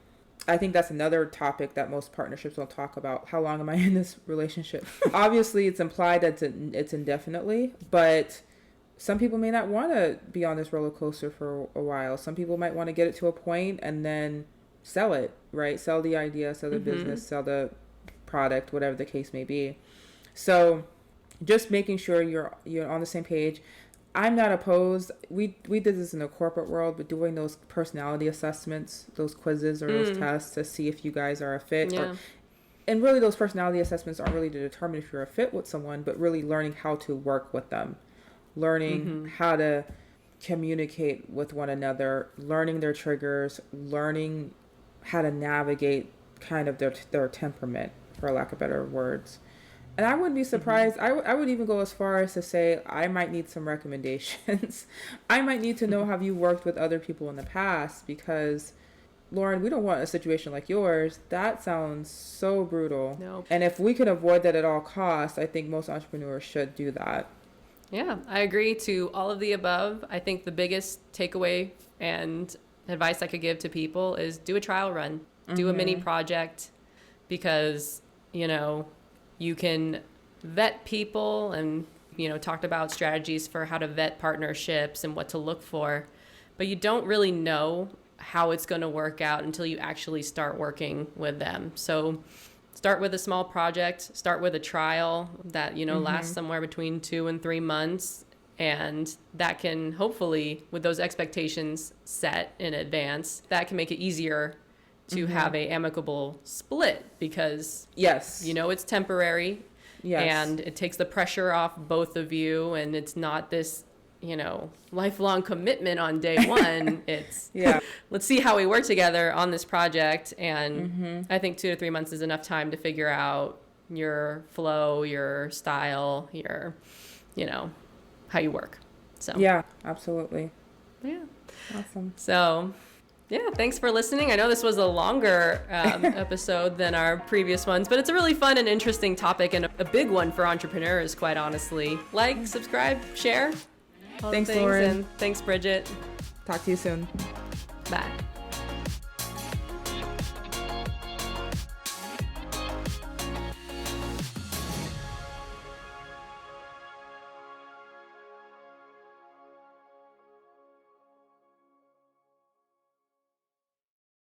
I think that's another topic that most partnerships don't talk about. How long am I in this relationship? Obviously, it's implied that it's indefinitely, but some people may not want to be on this roller coaster for a while. Some people might want to get it to a point and then sell it, right? Sell the idea, sell the business, sell the product, whatever the case may be. So just making sure you're on the same page. I'm not opposed. We did this in the corporate world, but doing those personality assessments, those quizzes or those tests to see if you guys are a fit. Yeah. And really those personality assessments aren't really to determine if you're a fit with someone, but really learning how to work with them. Learning how to communicate with one another, learning their triggers, learning how to navigate kind of their temperament, for lack of better words. And I wouldn't be surprised. I would even go as far as to say I might need some recommendations. I might need to know how you worked with other people in the past, because, Lauren, we don't want a situation like yours. That sounds so brutal. Nope. And if we can avoid that at all costs, I think most entrepreneurs should do that. Yeah, I agree to all of the above. I think the biggest takeaway and advice I could give to people is do a trial run, do a mini project, because, you know, you can vet people and, you know, talked about strategies for how to vet partnerships and what to look for, but you don't really know how it's going to work out until you actually start working with them. So start with a small project, start with a trial that, you know, lasts somewhere between 2 and 3 months. And that can hopefully, with those expectations set in advance, that can make it easier to have a amicable split, because, Yes. you know, it's temporary. Yes. And it takes the pressure off both of you. And it's not this, you know, lifelong commitment on day one. It's, let's see how we work together on this project. And I think 2 to 3 months is enough time to figure out your flow, your style, your, you know, how you work. So yeah, absolutely. Yeah. Awesome. So yeah, thanks for listening. I know this was a longer episode than our previous ones, but it's a really fun and interesting topic, and a big one for entrepreneurs, quite honestly. Like, subscribe, share. All Thanks, the things, Lauren. and thanks, Bridget. Talk to you soon. Bye.